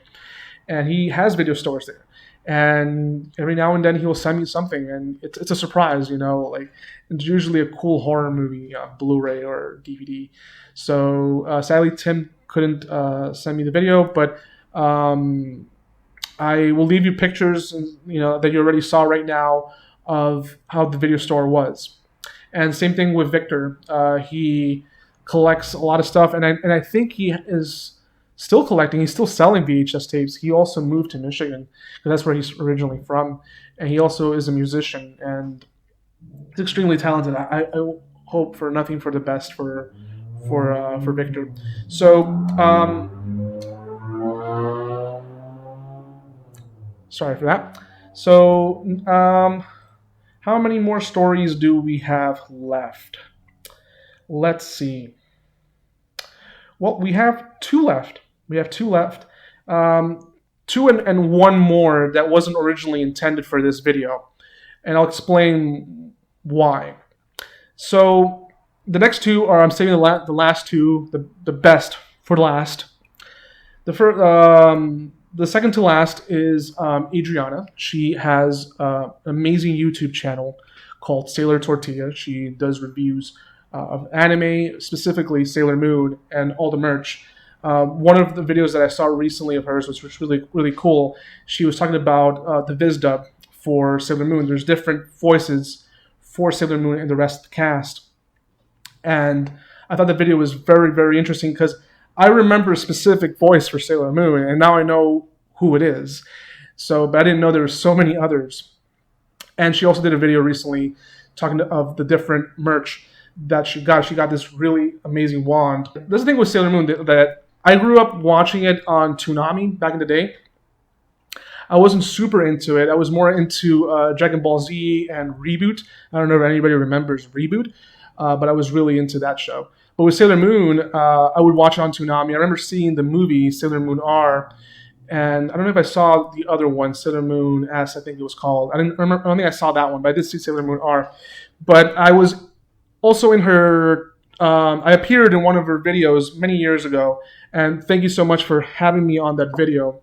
and he has video stores there. And every now and then he will send me something, and it's a surprise, like it's usually a cool horror movie, Blu-ray or DVD. So sadly, Tim couldn't send me the video, but I will leave you pictures, that you already saw right now of how the video store was. And same thing with Victor. He collects a lot of stuff, and I think he is still collecting. He's still selling VHS tapes. He also moved to Michigan because that's where he's originally from, and he also is a musician, and he's extremely talented. I hope for nothing for the best for Victor. So sorry for that. So how many more stories do we have left? Let's see. Well, we have 2 left. Two and one more that wasn't originally intended for this video. And I'll explain why. So the next 2 are, I'm saving the last 2, the best for last. The second to last is Adriana. She has an amazing YouTube channel called Sailor Tortilla. She does reviews of anime, specifically Sailor Moon, and all the merch. One of the videos that I saw recently of hers was really, really cool. She was talking about the Viz dub for Sailor Moon. There's different voices for Sailor Moon and the rest of the cast. And I thought the video was very, very interesting because I remember a specific voice for Sailor Moon, and now I know who it is. So, but I didn't know there were so many others. And she also did a video recently talking of the different merch that she got. She got this really amazing wand. This thing with Sailor Moon that I grew up watching it on Toonami back in the day. I wasn't super into it. I was more into Dragon Ball Z and Reboot. I don't know if anybody remembers Reboot, but I was really into that show. But with Sailor Moon, I would watch it on Toonami. I remember seeing the movie Sailor Moon R, and I don't know if I saw the other one, Sailor Moon S, I think it was called. I don't think I saw that one, but I did see Sailor Moon R. But I was also in her. I appeared in one of her videos many years ago, and thank you so much for having me on that video.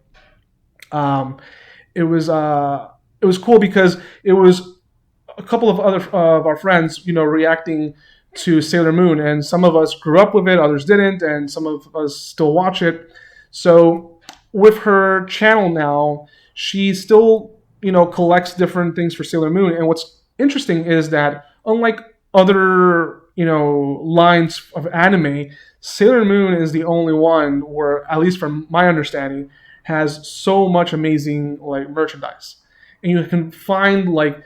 It was cool because it was a couple of other of our friends, reacting to Sailor Moon, and some of us grew up with it, others didn't, and some of us still watch it. So with her channel now, she still, collects different things for Sailor Moon. And what's interesting is that unlike other, lines of anime, Sailor Moon is the only one where, at least from my understanding, has so much amazing merchandise. And you can find like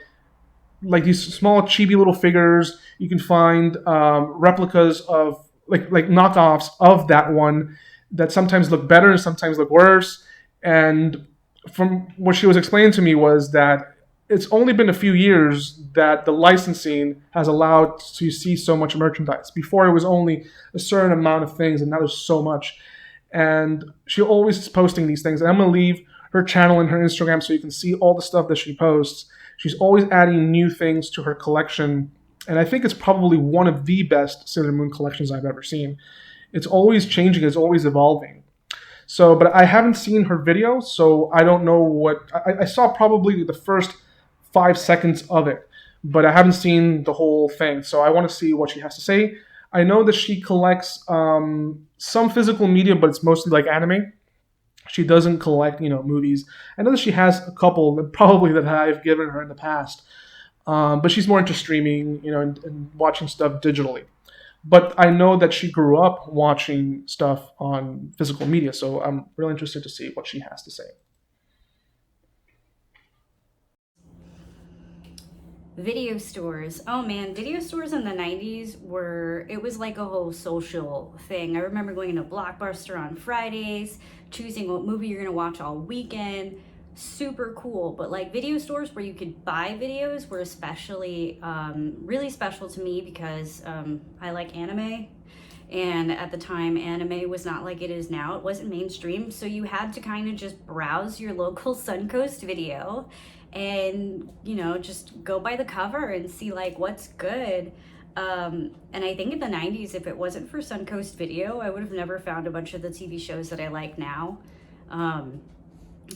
these small chibi little figures. You can find replicas of like knockoffs of that one that sometimes look better and sometimes look worse. And from what she was explaining to me was that it's only been a few years that the licensing has allowed to see so much merchandise. Before it was only a certain amount of things, and now there's so much. And she always is posting these things. And I'm going to leave her channel and her Instagram so you can see all the stuff that she posts. She's always adding new things to her collection. And I think it's probably one of the best Sailor Moon collections I've ever seen. It's always changing. It's always evolving. So, but I haven't seen her video, so I don't know what... I saw probably the first 5 seconds of it, but I haven't seen the whole thing. So I want to see what she has to say. I know that she collects some physical media, but it's mostly like anime. She doesn't collect, movies. I know that she has a couple probably that I've given her in the past, but she's more into streaming, and watching stuff digitally. But I know that she grew up watching stuff on physical media, so I'm really interested to see what she has to say. Video stores. Oh man, video stores in the 90s it was like a whole social thing. I remember going to Blockbuster on Fridays, choosing what movie you're gonna watch all weekend. Super cool. But like video stores where you could buy videos were especially really special to me because I like anime. And at the time, anime was not like it is now. It wasn't mainstream. So you had to kind of just browse your local Suncoast video and, just go by the cover and see like what's good. And I think in the 90s, if it wasn't for Suncoast Video, I would have never found a bunch of the TV shows that I like now.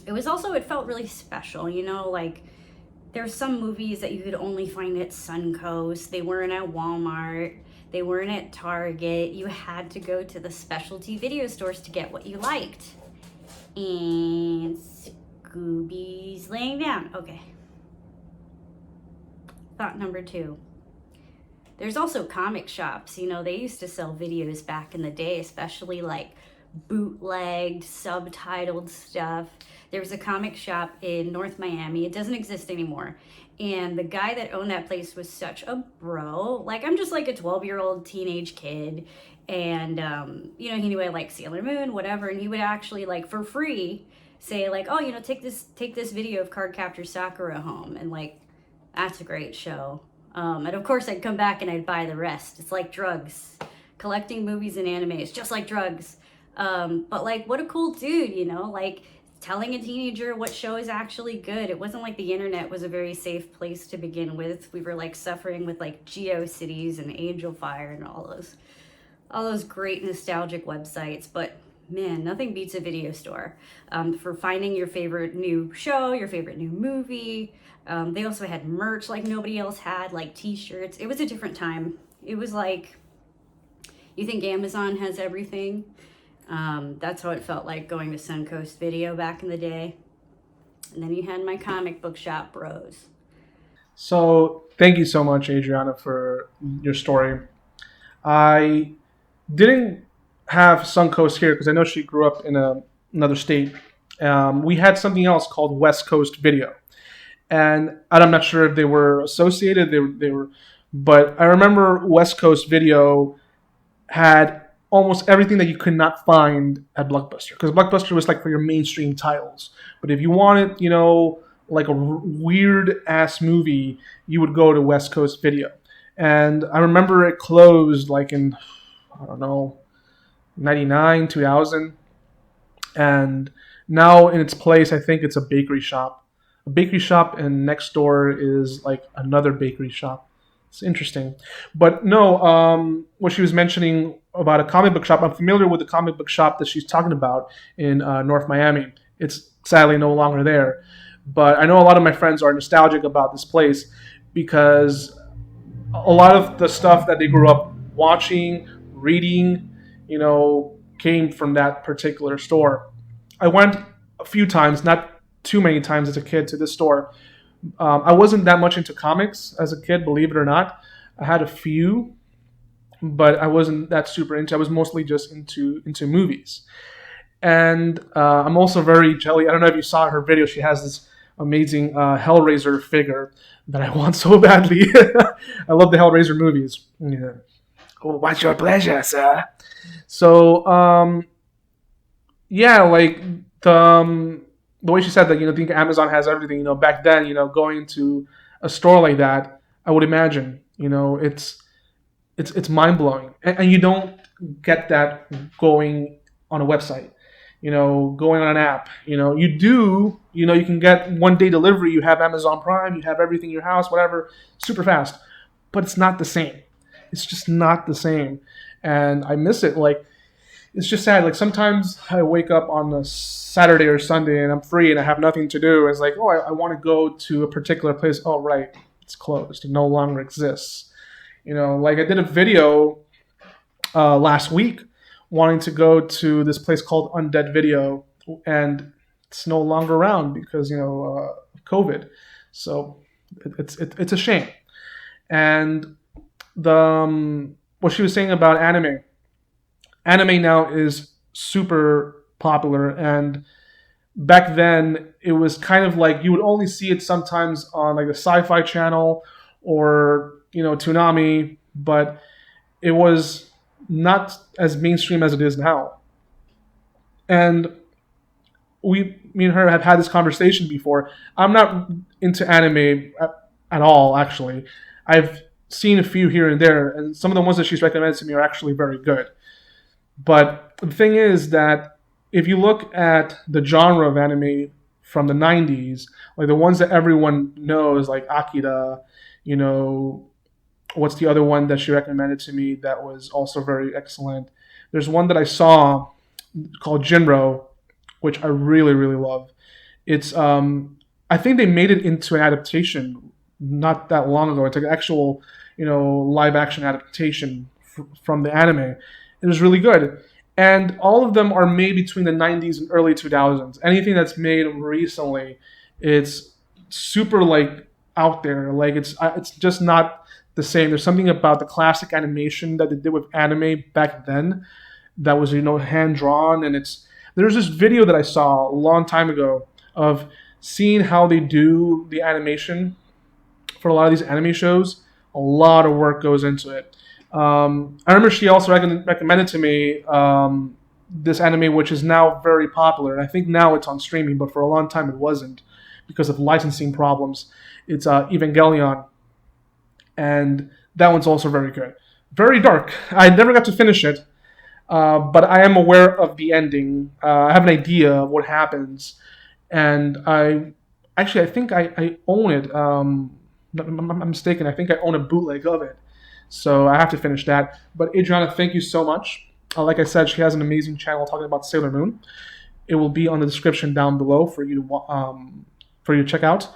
It felt really special, like there's some movies that you could only find at Suncoast. They weren't at Walmart. They weren't at Target. You had to go to the specialty video stores to get what you liked. And Scooby's laying down. Okay. Thought number 2. There's also comic shops. They used to sell videos back in the day, especially like bootlegged, subtitled stuff. There was a comic shop in North Miami. It doesn't exist anymore. And the guy that owned that place was such a bro. Like, I'm just like a 12-year-old teenage kid. And, he knew I liked Sailor Moon, whatever. And he would actually, like, for free say, like, oh, take this video of Cardcaptor Sakura home. And, like, that's a great show. And, of course, I'd come back and I'd buy the rest. It's like drugs. Collecting movies and anime is just like drugs. But, like, what a cool dude, like... telling a teenager what show is actually good. It wasn't like the internet was a very safe place to begin with. We were like suffering with like GeoCities and Angel Fire and all those great nostalgic websites. But man, nothing beats a video store for finding your favorite new show, your favorite new movie. They also had merch like nobody else had, like t-shirts. It was a different time. It was like, you think Amazon has everything? That's how it felt like going to Suncoast Video back in the day. And then you had my comic book shop bros. So thank you so much, Adriana, for your story. I didn't have Suncoast here because I know she grew up in another state. we had something else called West Coast Video, and I'm not sure if they were associated. They were, but I remember West Coast Video had almost everything that you could not find at Blockbuster, because Blockbuster was like for your mainstream titles. But if you wanted, like a weird ass movie, you would go to West Coast Video. And I remember it closed like in, I don't know, 99, 2000. And now in its place, I think it's a bakery shop. A bakery shop, and next door is like another bakery shop. It's interesting. But no, what she was mentioning about a comic book shop, I'm familiar with the comic book shop that she's talking about in North Miami. It's sadly no longer there. But I know a lot of my friends are nostalgic about this place because a lot of the stuff that they grew up watching, reading, came from that particular store. I went a few times, not too many times as a kid, to this store. I wasn't that much into comics as a kid, believe it or not. I had a few, but I wasn't that super into. I was mostly just into movies. And I'm also very jelly. I don't know if you saw her video. She has this amazing Hellraiser figure that I want so badly. I love the Hellraiser movies. Yeah. Oh, what's your pleasure, sir? So, yeah, like the way she said that, I think Amazon has everything. Back then, going to a store like that, I would imagine, it's mind blowing, and you don't get that going on a website. Going on an app, you do, you can get 1-day delivery, you have Amazon Prime, you have everything in your house, whatever, super fast, but it's not the same. It's just not the same. And I miss it. Like, it's just sad. Like, sometimes I wake up on a Saturday or Sunday and I'm free and I have nothing to do. It's like, oh, I want to go to a particular place. Oh, right. It's closed. It no longer exists. Like I did a video last week wanting to go to this place called Undead Video, and it's no longer around because COVID. So it's a shame. And what she was saying about anime now is super popular, and back then it was kind of like you would only see it sometimes on like the Sci-Fi Channel or Toonami, but it was not as mainstream as it is now. And me and her have had this conversation before. I'm not into anime at all, actually. I've seen a few here and there, and some of the ones that she's recommended to me are actually very good. But the thing is that if you look at the genre of anime from the 90s, like the ones that everyone knows, like Akira, what's the other one that she recommended to me that was also very excellent? There's one that I saw called Jinro, which I really, really love. It's, I think they made it into an adaptation not that long ago. It's like an actual, live action adaptation from the anime. It was really good. And all of them are made between the 90s and early 2000s. Anything that's made recently, it's super like out there. Like it's just not the same. There's something about the classic animation that they did with anime back then that was, hand drawn. And there's this video that I saw a long time ago of seeing how they do the animation for a lot of these anime shows. A lot of work goes into it. I remember she also recommended to me this anime, which is now very popular. And I think now it's on streaming, but for a long time it wasn't because of licensing problems. It's Evangelion. And that one's also very good. Very dark. I never got to finish it, but I am aware of the ending. I have an idea of what happens. And I think I own it. I'm mistaken. I think I own a bootleg of it. So I have to finish that. But Adriana, thank you so much. Like I said, she has an amazing channel talking about Sailor Moon. It will be on the description down below for you to check out.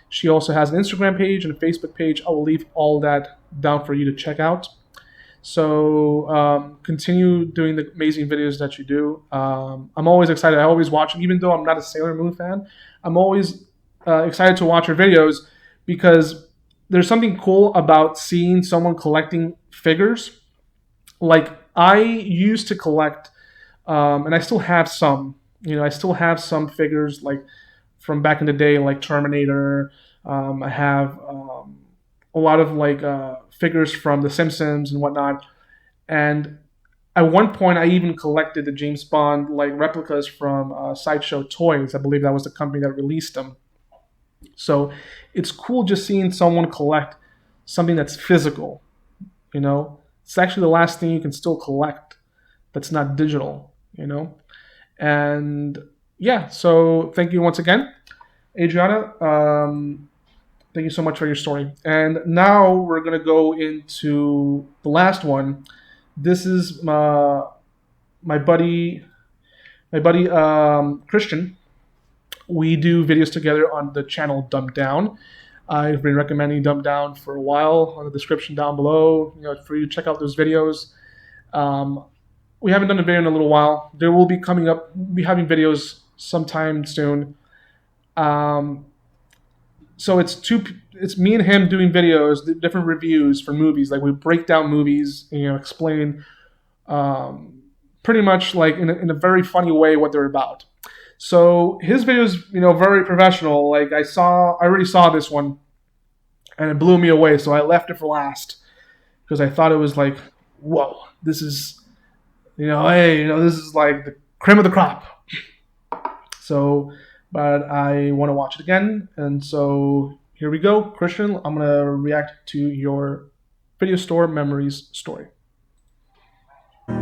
She also has an Instagram page and a Facebook page. I will leave all that down for you to check out. So continue doing the amazing videos that you do. I'm always excited. I always watch them, even though I'm not a Sailor Moon fan. I'm always excited to watch her videos because there's something cool about seeing someone collecting figures. Like I used to collect, and I still have some, I still have some figures like from back in the day, like Terminator. I have a lot of like figures from The Simpsons and whatnot. And at one point, I even collected the James Bond like replicas from Sideshow Toys. I believe that was the company that released them. So it's cool just seeing someone collect something that's physical. It's actually the last thing you can still collect that's not digital. And yeah, so thank you once again, Adriana. Thank you so much for your story. And now we're gonna go into the last one. This is my buddy Cristian. We do videos together on the channel Dumbed Down. I've been recommending Dumbed Down for a while. On the description down below, for you to check out those videos. We haven't done a video in a little while. There will be coming up. We'll be having videos sometime soon. So it's me and him doing videos, different reviews for movies. Like we break down movies, explain pretty much like in a very funny way what they're about. So his videos, very professional. Like I already saw this one, and it blew me away. So I left it for last because I thought it was like, whoa, this is, this is like the cream of the crop. So, but I want to watch it again, and so here we go, Cristian. I'm gonna react to your video store memories story.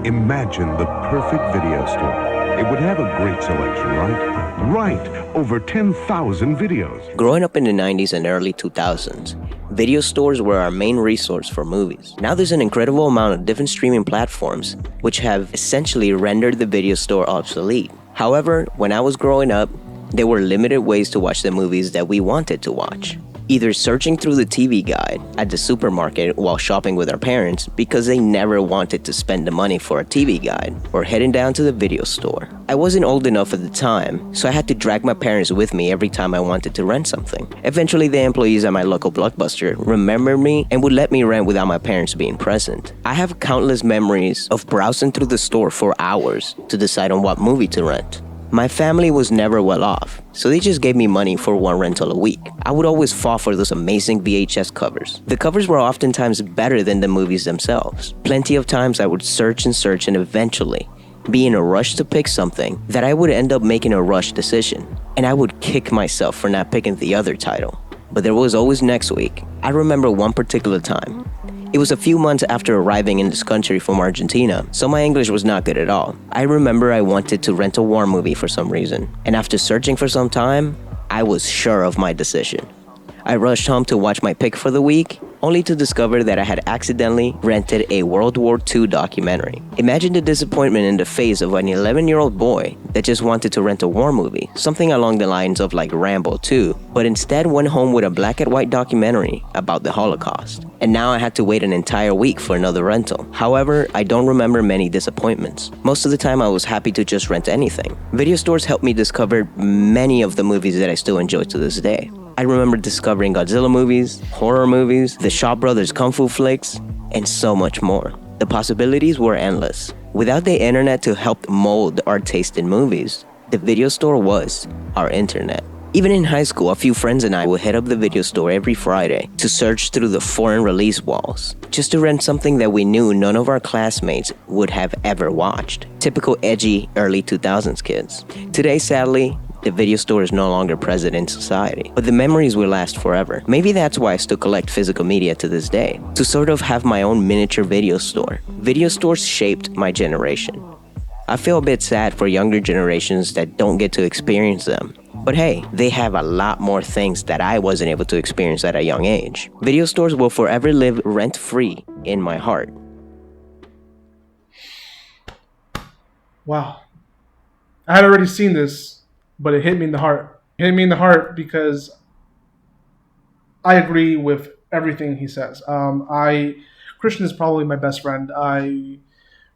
Imagine the perfect video store. It would have a great selection, right? Right, over 10,000 videos. Growing up in the 90s and early 2000s, video stores were our main resource for movies. Now there's an incredible amount of different streaming platforms which have essentially rendered the video store obsolete. However, when I was growing up, there were limited ways to watch the movies that we wanted to watch. Either searching through the TV guide at the supermarket while shopping with our parents because they never wanted to spend the money for a TV guide, or heading down to the video store. I wasn't old enough at the time, so I had to drag my parents with me every time I wanted to rent something. Eventually, the employees at my local Blockbuster remembered me and would let me rent without my parents being present. I have countless memories of browsing through the store for hours to decide on what movie to rent. My family was never well off, so they just gave me money for one rental a week. I would always fall for those amazing VHS covers. The covers were oftentimes better than the movies themselves. Plenty of times I would search and eventually be in a rush to pick something that I would end up making a rush decision, and I would kick myself for not picking the other title. But there was always next week. I remember one particular time. It was a few months after arriving in this country from Argentina, so my English was not good at all. I remember I wanted to rent a war movie for some reason, and after searching for some time, I was sure of my decision. I rushed home to watch my pick for the week, only to discover that I had accidentally rented a World War II documentary. Imagine the disappointment in the face of an 11-year-old boy that just wanted to rent a war movie, something along the lines of like Rambo 2, but instead went home with a black and white documentary about the Holocaust. And now I had to wait an entire week for another rental. However, I don't remember many disappointments. Most of the time I was happy to just rent anything. Video stores helped me discover many of the movies that I still enjoy to this day. I remember discovering Godzilla movies, horror movies, the Shaw Brothers kung fu flicks, and so much more. The possibilities were endless. Without the internet to help mold our taste in movies, the video store was our internet. Even in high school, a few friends and I would head up the video store every Friday to search through the foreign release walls, just to rent something that we knew none of our classmates would have ever watched. Typical edgy early 2000s kids. Today, sadly, the video store is no longer present in society, but the memories will last forever. Maybe that's why I still collect physical media to this day, to sort of have my own miniature video store. Video stores shaped my generation. I feel a bit sad for younger generations that don't get to experience them. But hey, they have a lot more things that I wasn't able to experience at a young age. Video stores will forever live rent-free in my heart. Wow. I had already seen this, but it hit me in the heart. It hit me in the heart because I agree with everything he says. Cristian is probably my best friend.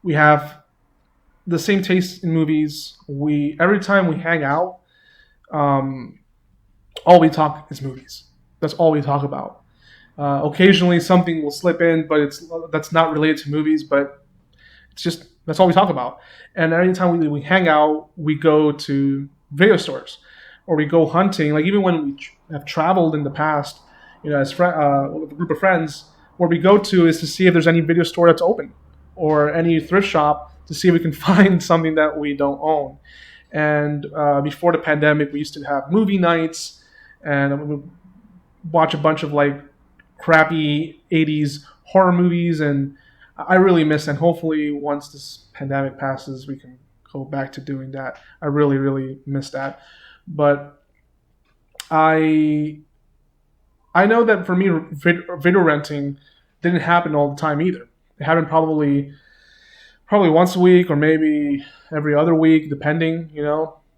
We have the same taste in movies. Every time we hang out, all we talk is movies. That's all we talk about. Occasionally something will slip in, but that's not related to movies. But it's just That's all we talk about. And anytime we hang out, we go to video stores or we go hunting. Like even when we have traveled in the past, as with a group of friends, where we go to is to see if there's any video store that's open or any thrift shop to see if we can find something that we don't own. And before the pandemic, we used to have movie nights and we would watch a bunch of like crappy 80s horror movies, and I really miss, and hopefully once this pandemic passes, we can go back to doing that. I really, really miss that. But I know that for me, video renting didn't happen all the time either. It happened probably once a week or maybe every other week, depending,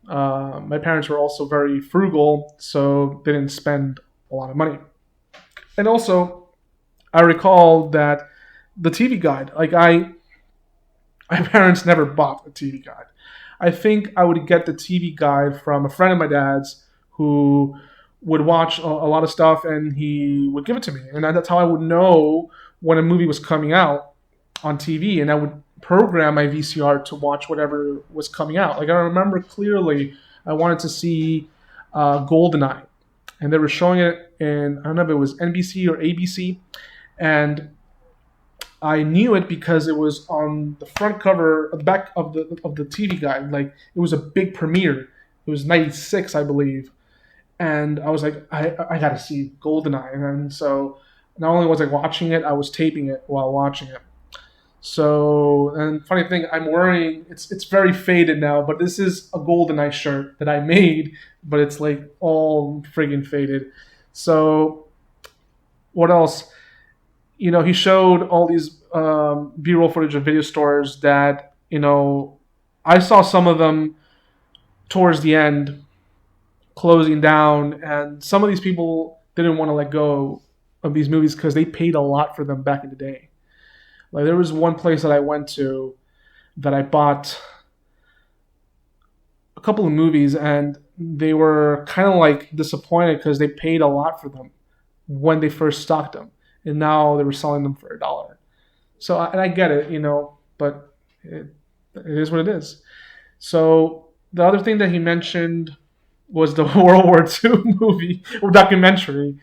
My parents were also very frugal, so they didn't spend a lot of money. And also, I recall that the TV guide, my parents never bought a TV guide. I think I would get the TV guide from a friend of my dad's who would watch a lot of stuff and he would give it to me. And that's how I would know when a movie was coming out on TV, and I would program my VCR to watch whatever was coming out. Like I remember clearly I wanted to see GoldenEye, and they were showing it in, I don't know if it was NBC or ABC, and I knew it because it was on the front cover, the back of the TV guide. Like it was a big premiere. It was '96, I believe, and I was like, I got to see GoldenEye, and so not only was I watching it, I was taping it while watching it. So, and funny thing, I'm wearing, it's very faded now, but this is a GoldenEye shirt that I made, but it's like all friggin' faded. So, what else? He showed all these B-roll footage of video stores that, I saw some of them towards the end closing down, and some of these people didn't want to let go of these movies because they paid a lot for them back in the day. Like there was one place that I went to that I bought a couple of movies, and they were kind of like disappointed because they paid a lot for them when they first stocked them, and now they were selling them for $1. So, and I get it, but it is what it is. So the other thing that he mentioned was the World War II movie or documentary.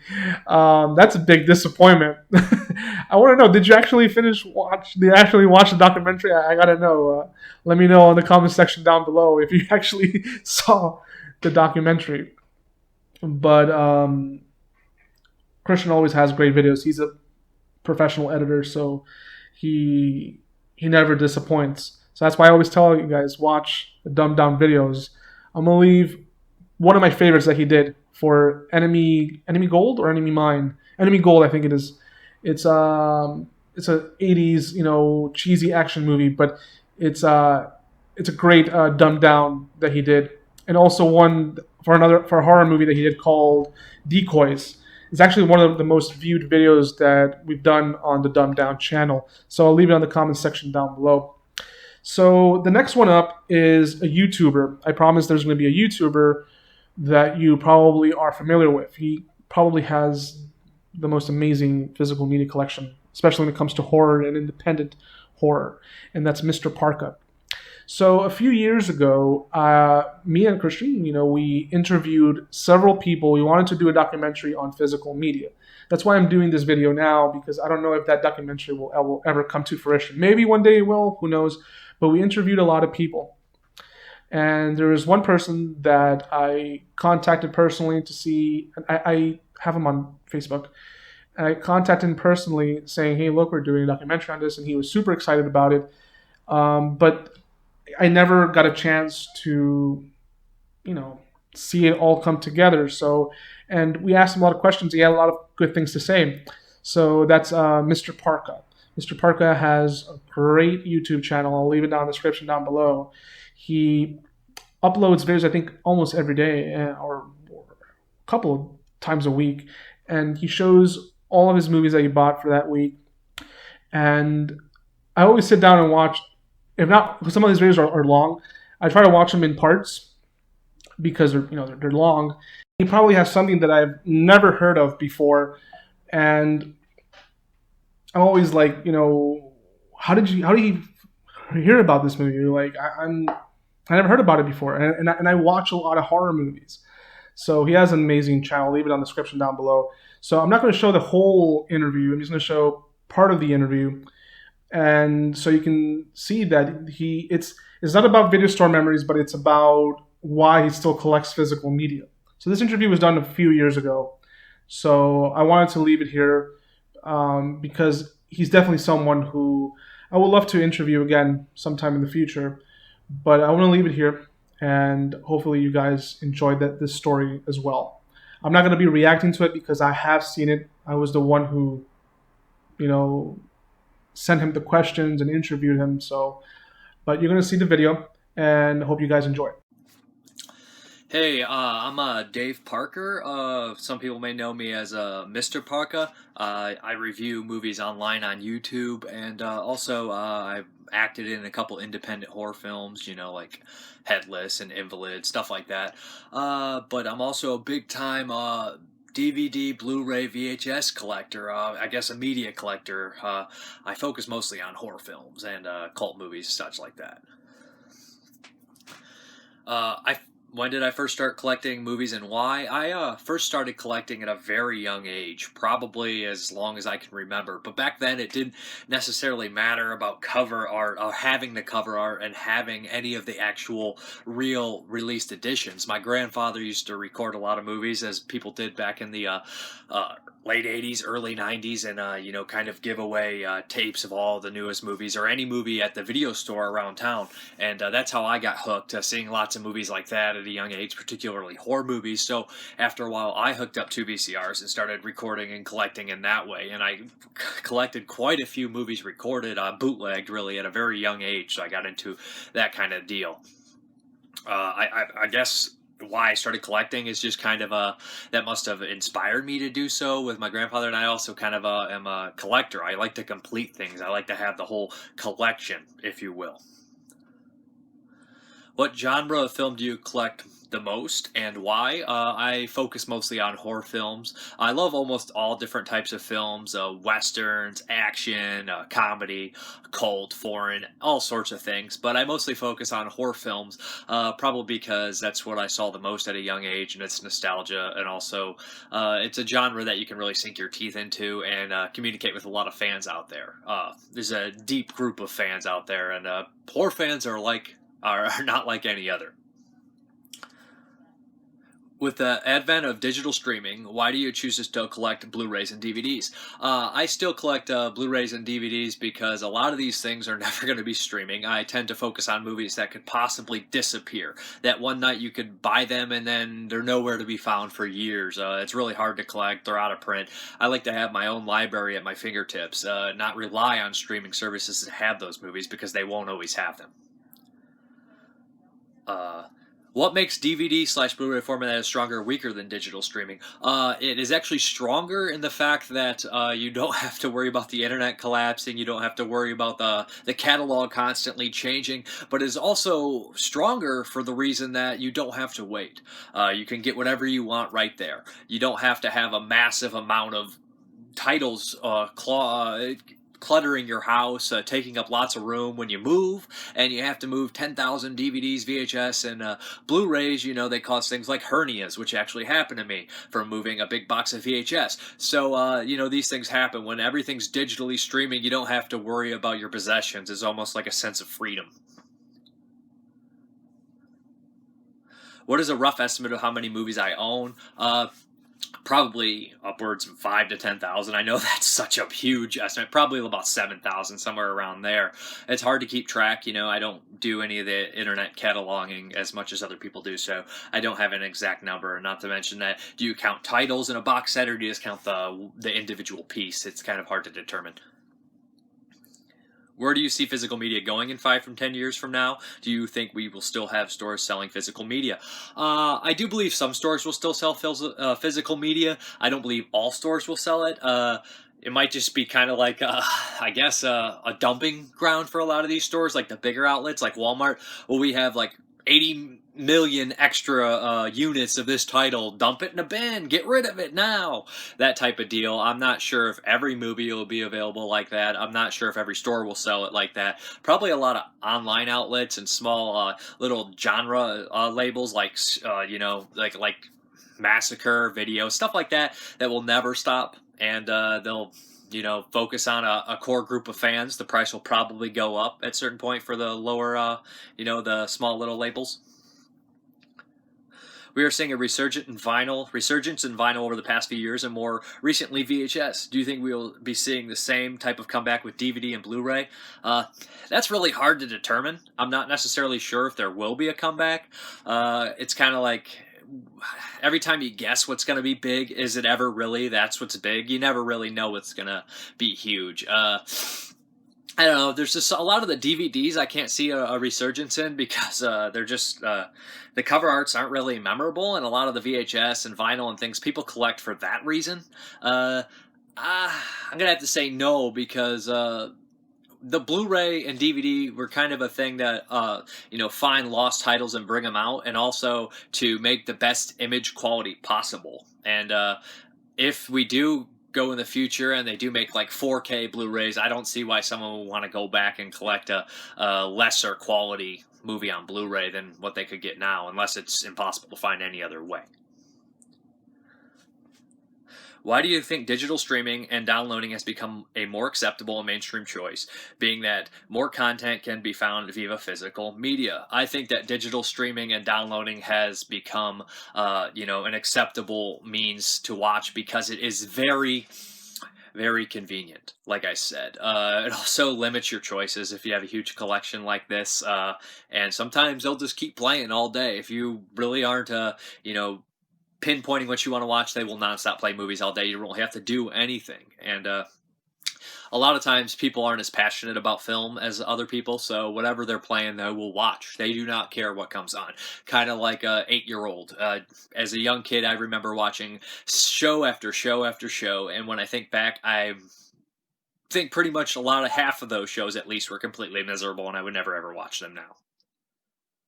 That's a big disappointment. I want to know, did you actually watch the documentary? I gotta know. Let me know in the comment section down below if you actually saw the documentary. But Cristian always has great videos. He's a professional editor, so he never disappoints. So that's why I always tell you guys, watch the dumbed down videos. I'm gonna leave one of my favorites that he did for Enemy Gold or Enemy Mine. Enemy Gold, I think it is. It's a 80s, cheesy action movie, but it's a great dumbed down that he did. And also one for a horror movie that he did called Decoys. It's actually one of the most viewed videos that we've done on the Dumbed Down channel. So I'll leave it on the comment section down below. So the next one up is a YouTuber. I promise there's going to be a YouTuber that you probably are familiar with. He probably has the most amazing physical media collection, especially when it comes to horror and independent horror, and that's Mr. Parka. So a few years ago, me and Cristian, we interviewed several people. We wanted to do a documentary on physical media. That's why I'm doing this video now, because I don't know if that documentary will ever come to fruition. Maybe one day it will, who knows? But we interviewed a lot of people. And there was one person that I contacted personally to see, I have him on Facebook, and I contacted him personally saying, hey, look, we're doing a documentary on this, and he was super excited about it. But I never got a chance to, see it all come together. So, and we asked him a lot of questions. He had a lot of good things to say. So that's Mr. Parka. Mr. Parka has a great YouTube channel. I'll leave it down in the description down below. He uploads videos, I think, almost every day or a couple of times a week. And he shows all of his movies that he bought for that week. And I always sit down and watch, if not, because some of these videos are long, I try to watch them in parts because they're long. He probably has something that I've never heard of before. And I'm always like, how did he hear about this movie. Like I never heard about it before, and I watch a lot of horror movies. So he has an amazing channel. I'll leave it on the description down below. So I'm not going to show the whole interview. I'm just going to show part of the interview, and so you can see that it's not about video store memories, but it's about why he still collects physical media. So this interview was done a few years ago. So I wanted to leave it here because he's definitely someone who I would love to interview again sometime in the future. But I want to leave it here, and hopefully you guys enjoyed this story as well. I'm not going to be reacting to it because I have seen it. I was the one who, sent him the questions and interviewed him. So, but you're going to see the video, and I hope you guys enjoy it. Hey, I'm Dave Parker. Some people may know me as Mr. Parka. I review movies online on YouTube, and also I've acted in a couple independent horror films, like Headless and Invalid, stuff like that. But I'm also a big-time DVD, Blu-ray, VHS collector, I guess a media collector. I focus mostly on horror films and cult movies, such like that. When did I first start collecting movies and why? I first started collecting at a very young age, probably as long as I can remember. But back then it didn't necessarily matter about cover art or having the cover art and having any of the actual real released editions. My grandfather used to record a lot of movies, as people did back in the late 80s, early 90s, and, kind of give away tapes of all the newest movies or any movie at the video store around town. And that's how I got hooked, seeing lots of movies like that at a young age, particularly horror movies. So after a while, I hooked up 2 VCRs and started recording and collecting in that way. And I collected quite a few movies recorded, bootlegged, really, at a very young age. So I got into that kind of deal. I guess why I started collecting is just kind of that must have inspired me to do so with my grandfather, and I also kind of am a collector. I like to complete things. I like to have the whole collection, if you will. What genre of film do you collect the most, and why? I focus mostly on horror films. I love almost all different types of films, westerns, action, comedy, cult, foreign, all sorts of things, but I mostly focus on horror films, probably because that's what I saw the most at a young age, and it's nostalgia, and also it's a genre that you can really sink your teeth into and communicate with a lot of fans out there. There's a deep group of fans out there, and horror fans are not like any other. With the advent of digital streaming, why do you choose to still collect Blu-rays and DVDs? I still collect Blu-rays and DVDs because a lot of these things are never going to be streaming. I tend to focus on movies that could possibly disappear. That one night you could buy them and then they're nowhere to be found for years. It's really hard to collect. They're out of print. I like to have my own library at my fingertips, not rely on streaming services to have those movies because they won't always have them. What makes DVD/Blu-ray format stronger or weaker than digital streaming? It is actually stronger in the fact that you don't have to worry about the internet collapsing, you don't have to worry about the catalog constantly changing, but it is also stronger for the reason that you don't have to wait. You can get whatever you want right there. You don't have to have a massive amount of titles cluttering your house, taking up lots of room when you move, and you have to move 10,000 DVDs, VHS, and Blu-rays. They cause things like hernias, which actually happened to me from moving a big box of VHS. So, these things happen. When everything's digitally streaming, you don't have to worry about your possessions. It's almost like a sense of freedom. What is a rough estimate of how many movies I own? Probably upwards of 5,000 to 10,000. I know that's such a huge estimate. Probably about 7,000, somewhere around there. It's hard to keep track. I don't do any of the internet cataloging as much as other people do, so I don't have an exact number. Not to mention that, do you count titles in a box set, or do you just count the individual piece? It's kind of hard to determine. Where do you see physical media going in 5 from 10 years from now? Do you think we will still have stores selling physical media? I do believe some stores will still sell physical media. I don't believe all stores will sell it. It might just be kind of like, I guess, a dumping ground for a lot of these stores, like the bigger outlets, like Walmart. Well, we have like 80 million extra units of this title, dump it in a bin, get rid of it now, that type of deal. I'm not sure if every movie will be available like that. I'm not sure if every store will sell it like that. Probably a lot of online outlets and small little genre labels like like Massacre Video, stuff like that will never stop, and they'll focus on a core group of fans. The price will probably go up at a certain point for the lower the small little labels. We are seeing a resurgence in vinyl over the past few years, and more recently VHS. Do you think we'll be seeing the same type of comeback with DVD and Blu-ray? That's really hard to determine. I'm not necessarily sure if there will be a comeback. It's kind of like every time you guess what's going to be big, is it ever really that's what's big? You never really know what's going to be huge. I don't know. There's just a lot of the DVDs I can't see a resurgence in because they're just the cover arts aren't really memorable, and a lot of the VHS and vinyl and things people collect for that reason. I'm gonna have to say no because the Blu-ray and DVD were kind of a thing that find lost titles and bring them out, and also to make the best image quality possible. And if we do go in the future and they do make like 4K Blu-rays, I don't see why someone would want to go back and collect a lesser quality movie on Blu-ray than what they could get now, unless it's impossible to find any other way. Why do you think digital streaming and downloading has become a more acceptable and mainstream choice, being that more content can be found via physical media? I think that digital streaming and downloading has become, an acceptable means to watch because it is very, very convenient, like I said. It also limits your choices if you have a huge collection like this, and sometimes they'll just keep playing all day. If you really aren't, pinpointing what you want to watch, they will nonstop play movies all day. You don't have to do anything. And a lot of times people aren't as passionate about film as other people, so whatever they're playing, they will watch. They do not care what comes on. Kind of like a 8-year-old. As a young kid, I remember watching show after show after show, and when I think back, I think pretty much half of those shows at least were completely miserable, and I would never ever watch them now.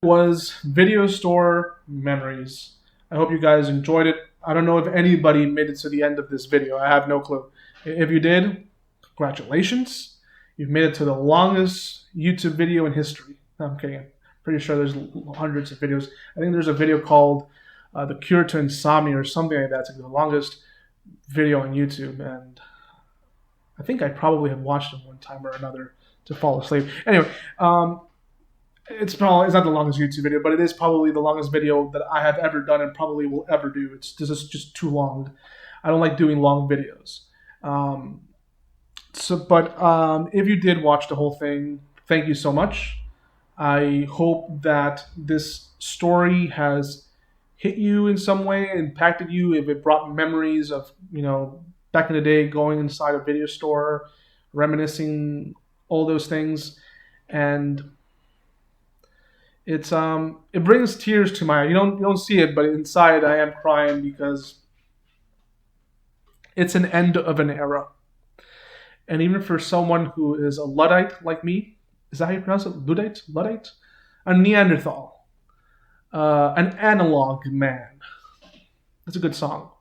Was video store memories. I hope you guys enjoyed it. I don't know if anybody made it to the end of this video. I have no clue. If you did, congratulations. You've made it to the longest YouTube video in history. No, I'm kidding. I'm pretty sure there's hundreds of videos. I think there's a video called The Cure to Insomnia or something like that. It's like the longest video on YouTube. And I think I probably have watched it one time or another to fall asleep. Anyway, it's not the longest YouTube video, but it is probably the longest video that I have ever done and probably will ever do. This is just too long. I don't like doing long videos. If you did watch the whole thing, thank you so much. I hope that this story has hit you in some way, impacted you, if it brought memories of, back in the day, going inside a video store, reminiscing, all those things. And it brings tears to my eye. You don't see it, but inside I am crying because it's an end of an era. And even for someone who is a Luddite like me, is that how you pronounce it? Luddite? A Neanderthal. An analog man. That's a good song.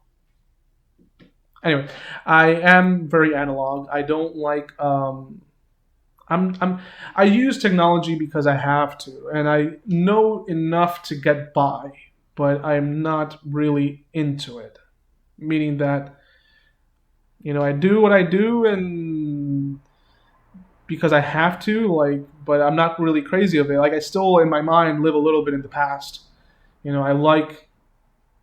Anyway, I am very analog. I don't like I use technology because I have to, and I know enough to get by, but I'm not really into it. Meaning that, I do what I do and because I have to, but I'm not really crazy of it. I still, in my mind, live a little bit in the past. I like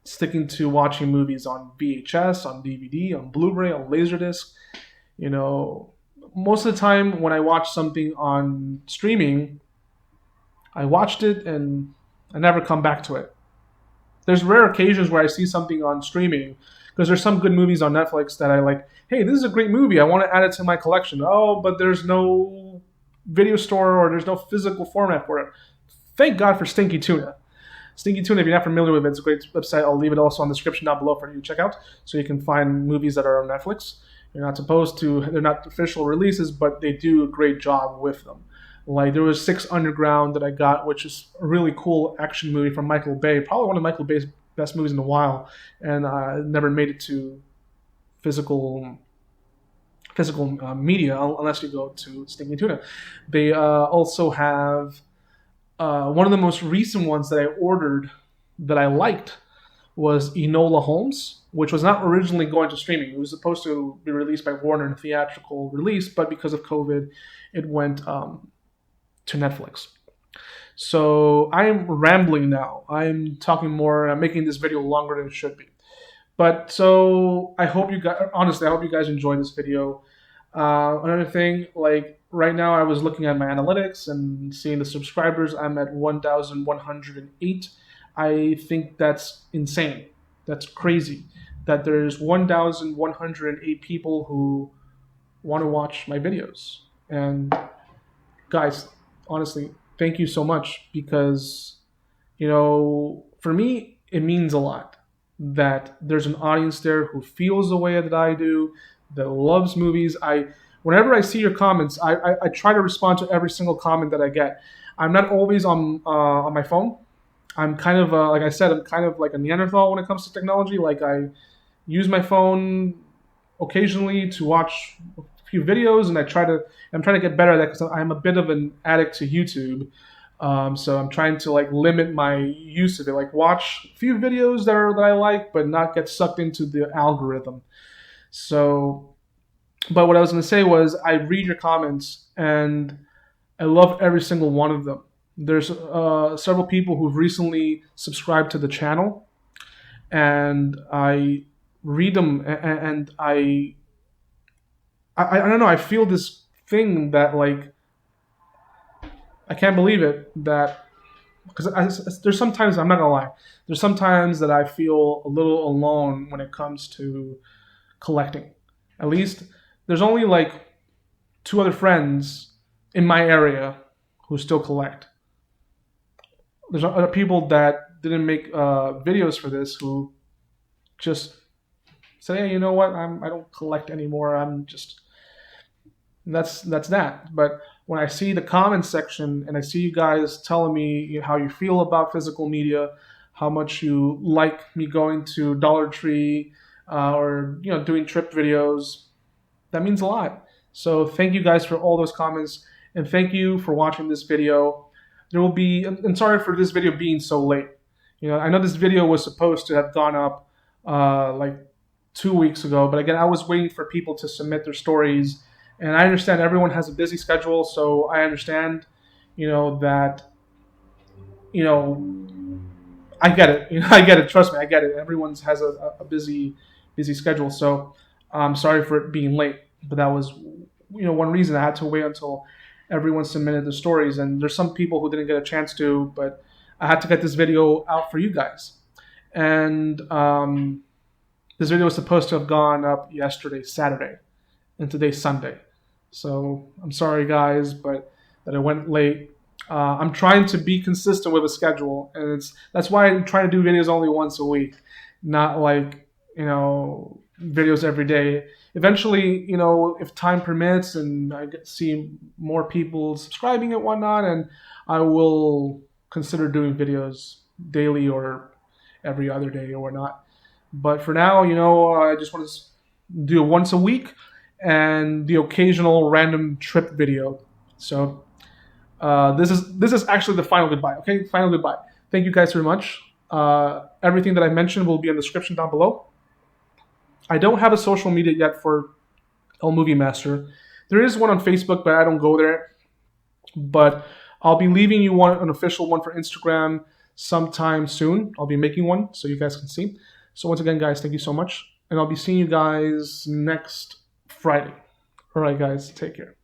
sticking to watching movies on VHS, on DVD, on Blu-ray, on Laserdisc. Most of the time when I watch something on streaming, I watched it and I never come back to it. There's rare occasions where I see something on streaming because there's some good movies on Netflix that I like. Hey, this is a great movie. I want to add it to my collection. Oh, but there's no video store or there's no physical format for it. Thank God for Stinky Tuna. Stinky Tuna, if you're not familiar with it, it's a great website. I'll leave it also on the description down below for you to check out so you can find movies that are on Netflix. They're not official releases, but they do a great job with them. Like there was 6 Underground that I got, which is a really cool action movie from Michael Bay, probably one of Michael Bay's best movies in a while, and never made it to physical media unless you go to Stinking Tuna. They also have one of the most recent ones that I ordered that I liked was Enola Holmes, which was not originally going to streaming. It was supposed to be released by Warner in theatrical release, but because of COVID, it went to Netflix. So I am rambling now. I'm talking more. I'm making this video longer than it should be. But so I hope you guys, honestly, I hope you guys enjoyed this video. Another thing, like right now I was looking at my analytics and seeing the subscribers. I'm at 1,108. I think that's insane. That's crazy that there's 1,108 people who want to watch my videos. And guys, honestly, thank you so much, because, you know, for me, it means a lot that there's an audience there who feels the way that I do, that loves movies. Whenever I see your comments, I try to respond to every single comment that I get. I'm not always on my phone. I'm kind of, like I said, I'm kind of like a Neanderthal when it comes to technology. Like I use my phone occasionally to watch a few videos, and I'm trying to get better at that because I'm a bit of an addict to YouTube. So I'm trying to like limit my use of it, like watch a few videos that I like, but not get sucked into the algorithm. So, but what I was going to say was I read your comments and I love every single one of them. There's several people who've recently subscribed to the channel, and I read them, and I don't know, I feel this thing that like, I can't believe it, that because there's sometimes, I'm not gonna lie, there's sometimes that I feel a little alone when it comes to collecting. At least there's only like 2 other friends in my area who still collect. There's other people that didn't make videos for this who just say, hey, you know what, I don't collect anymore. I'm just, that's that. But when I see the comments section and I see you guys telling me how you feel about physical media, how much you like me going to Dollar Tree or doing trip videos, that means a lot. So thank you guys for all those comments, and thank you for watching this video. There will be, and sorry for this video being so late. I know this video was supposed to have gone up like 2 weeks ago, but again, I was waiting for people to submit their stories. And I understand everyone has a busy schedule, so I understand, that, I get it. I get it. Trust me, I get it. Everyone has a busy schedule, so I'm sorry for it being late. But that was, one reason I had to wait until everyone submitted the stories. And there's some people who didn't get a chance to, but I had to get this video out for you guys. And this video was supposed to have gone up yesterday, Saturday, and today's Sunday. So I'm sorry, guys, but that it went late. I'm trying to be consistent with a schedule, and that's why I'm trying to do videos only once a week, not like videos every day. Eventually, if time permits and I get to see more people subscribing and whatnot, and I will consider doing videos daily or every other day or whatnot. But for now, I just want to do it once a week, and the occasional random trip video. So this is actually the final goodbye. Okay, final goodbye. Thank you guys very much. Everything that I mentioned will be in the description down below. I don't have a social media yet for El Movie Master. There is one on Facebook, but I don't go there. But I'll be leaving you an official one for Instagram sometime soon. I'll be making one so you guys can see. So once again, guys, thank you so much. And I'll be seeing you guys next Friday. All right, guys, take care.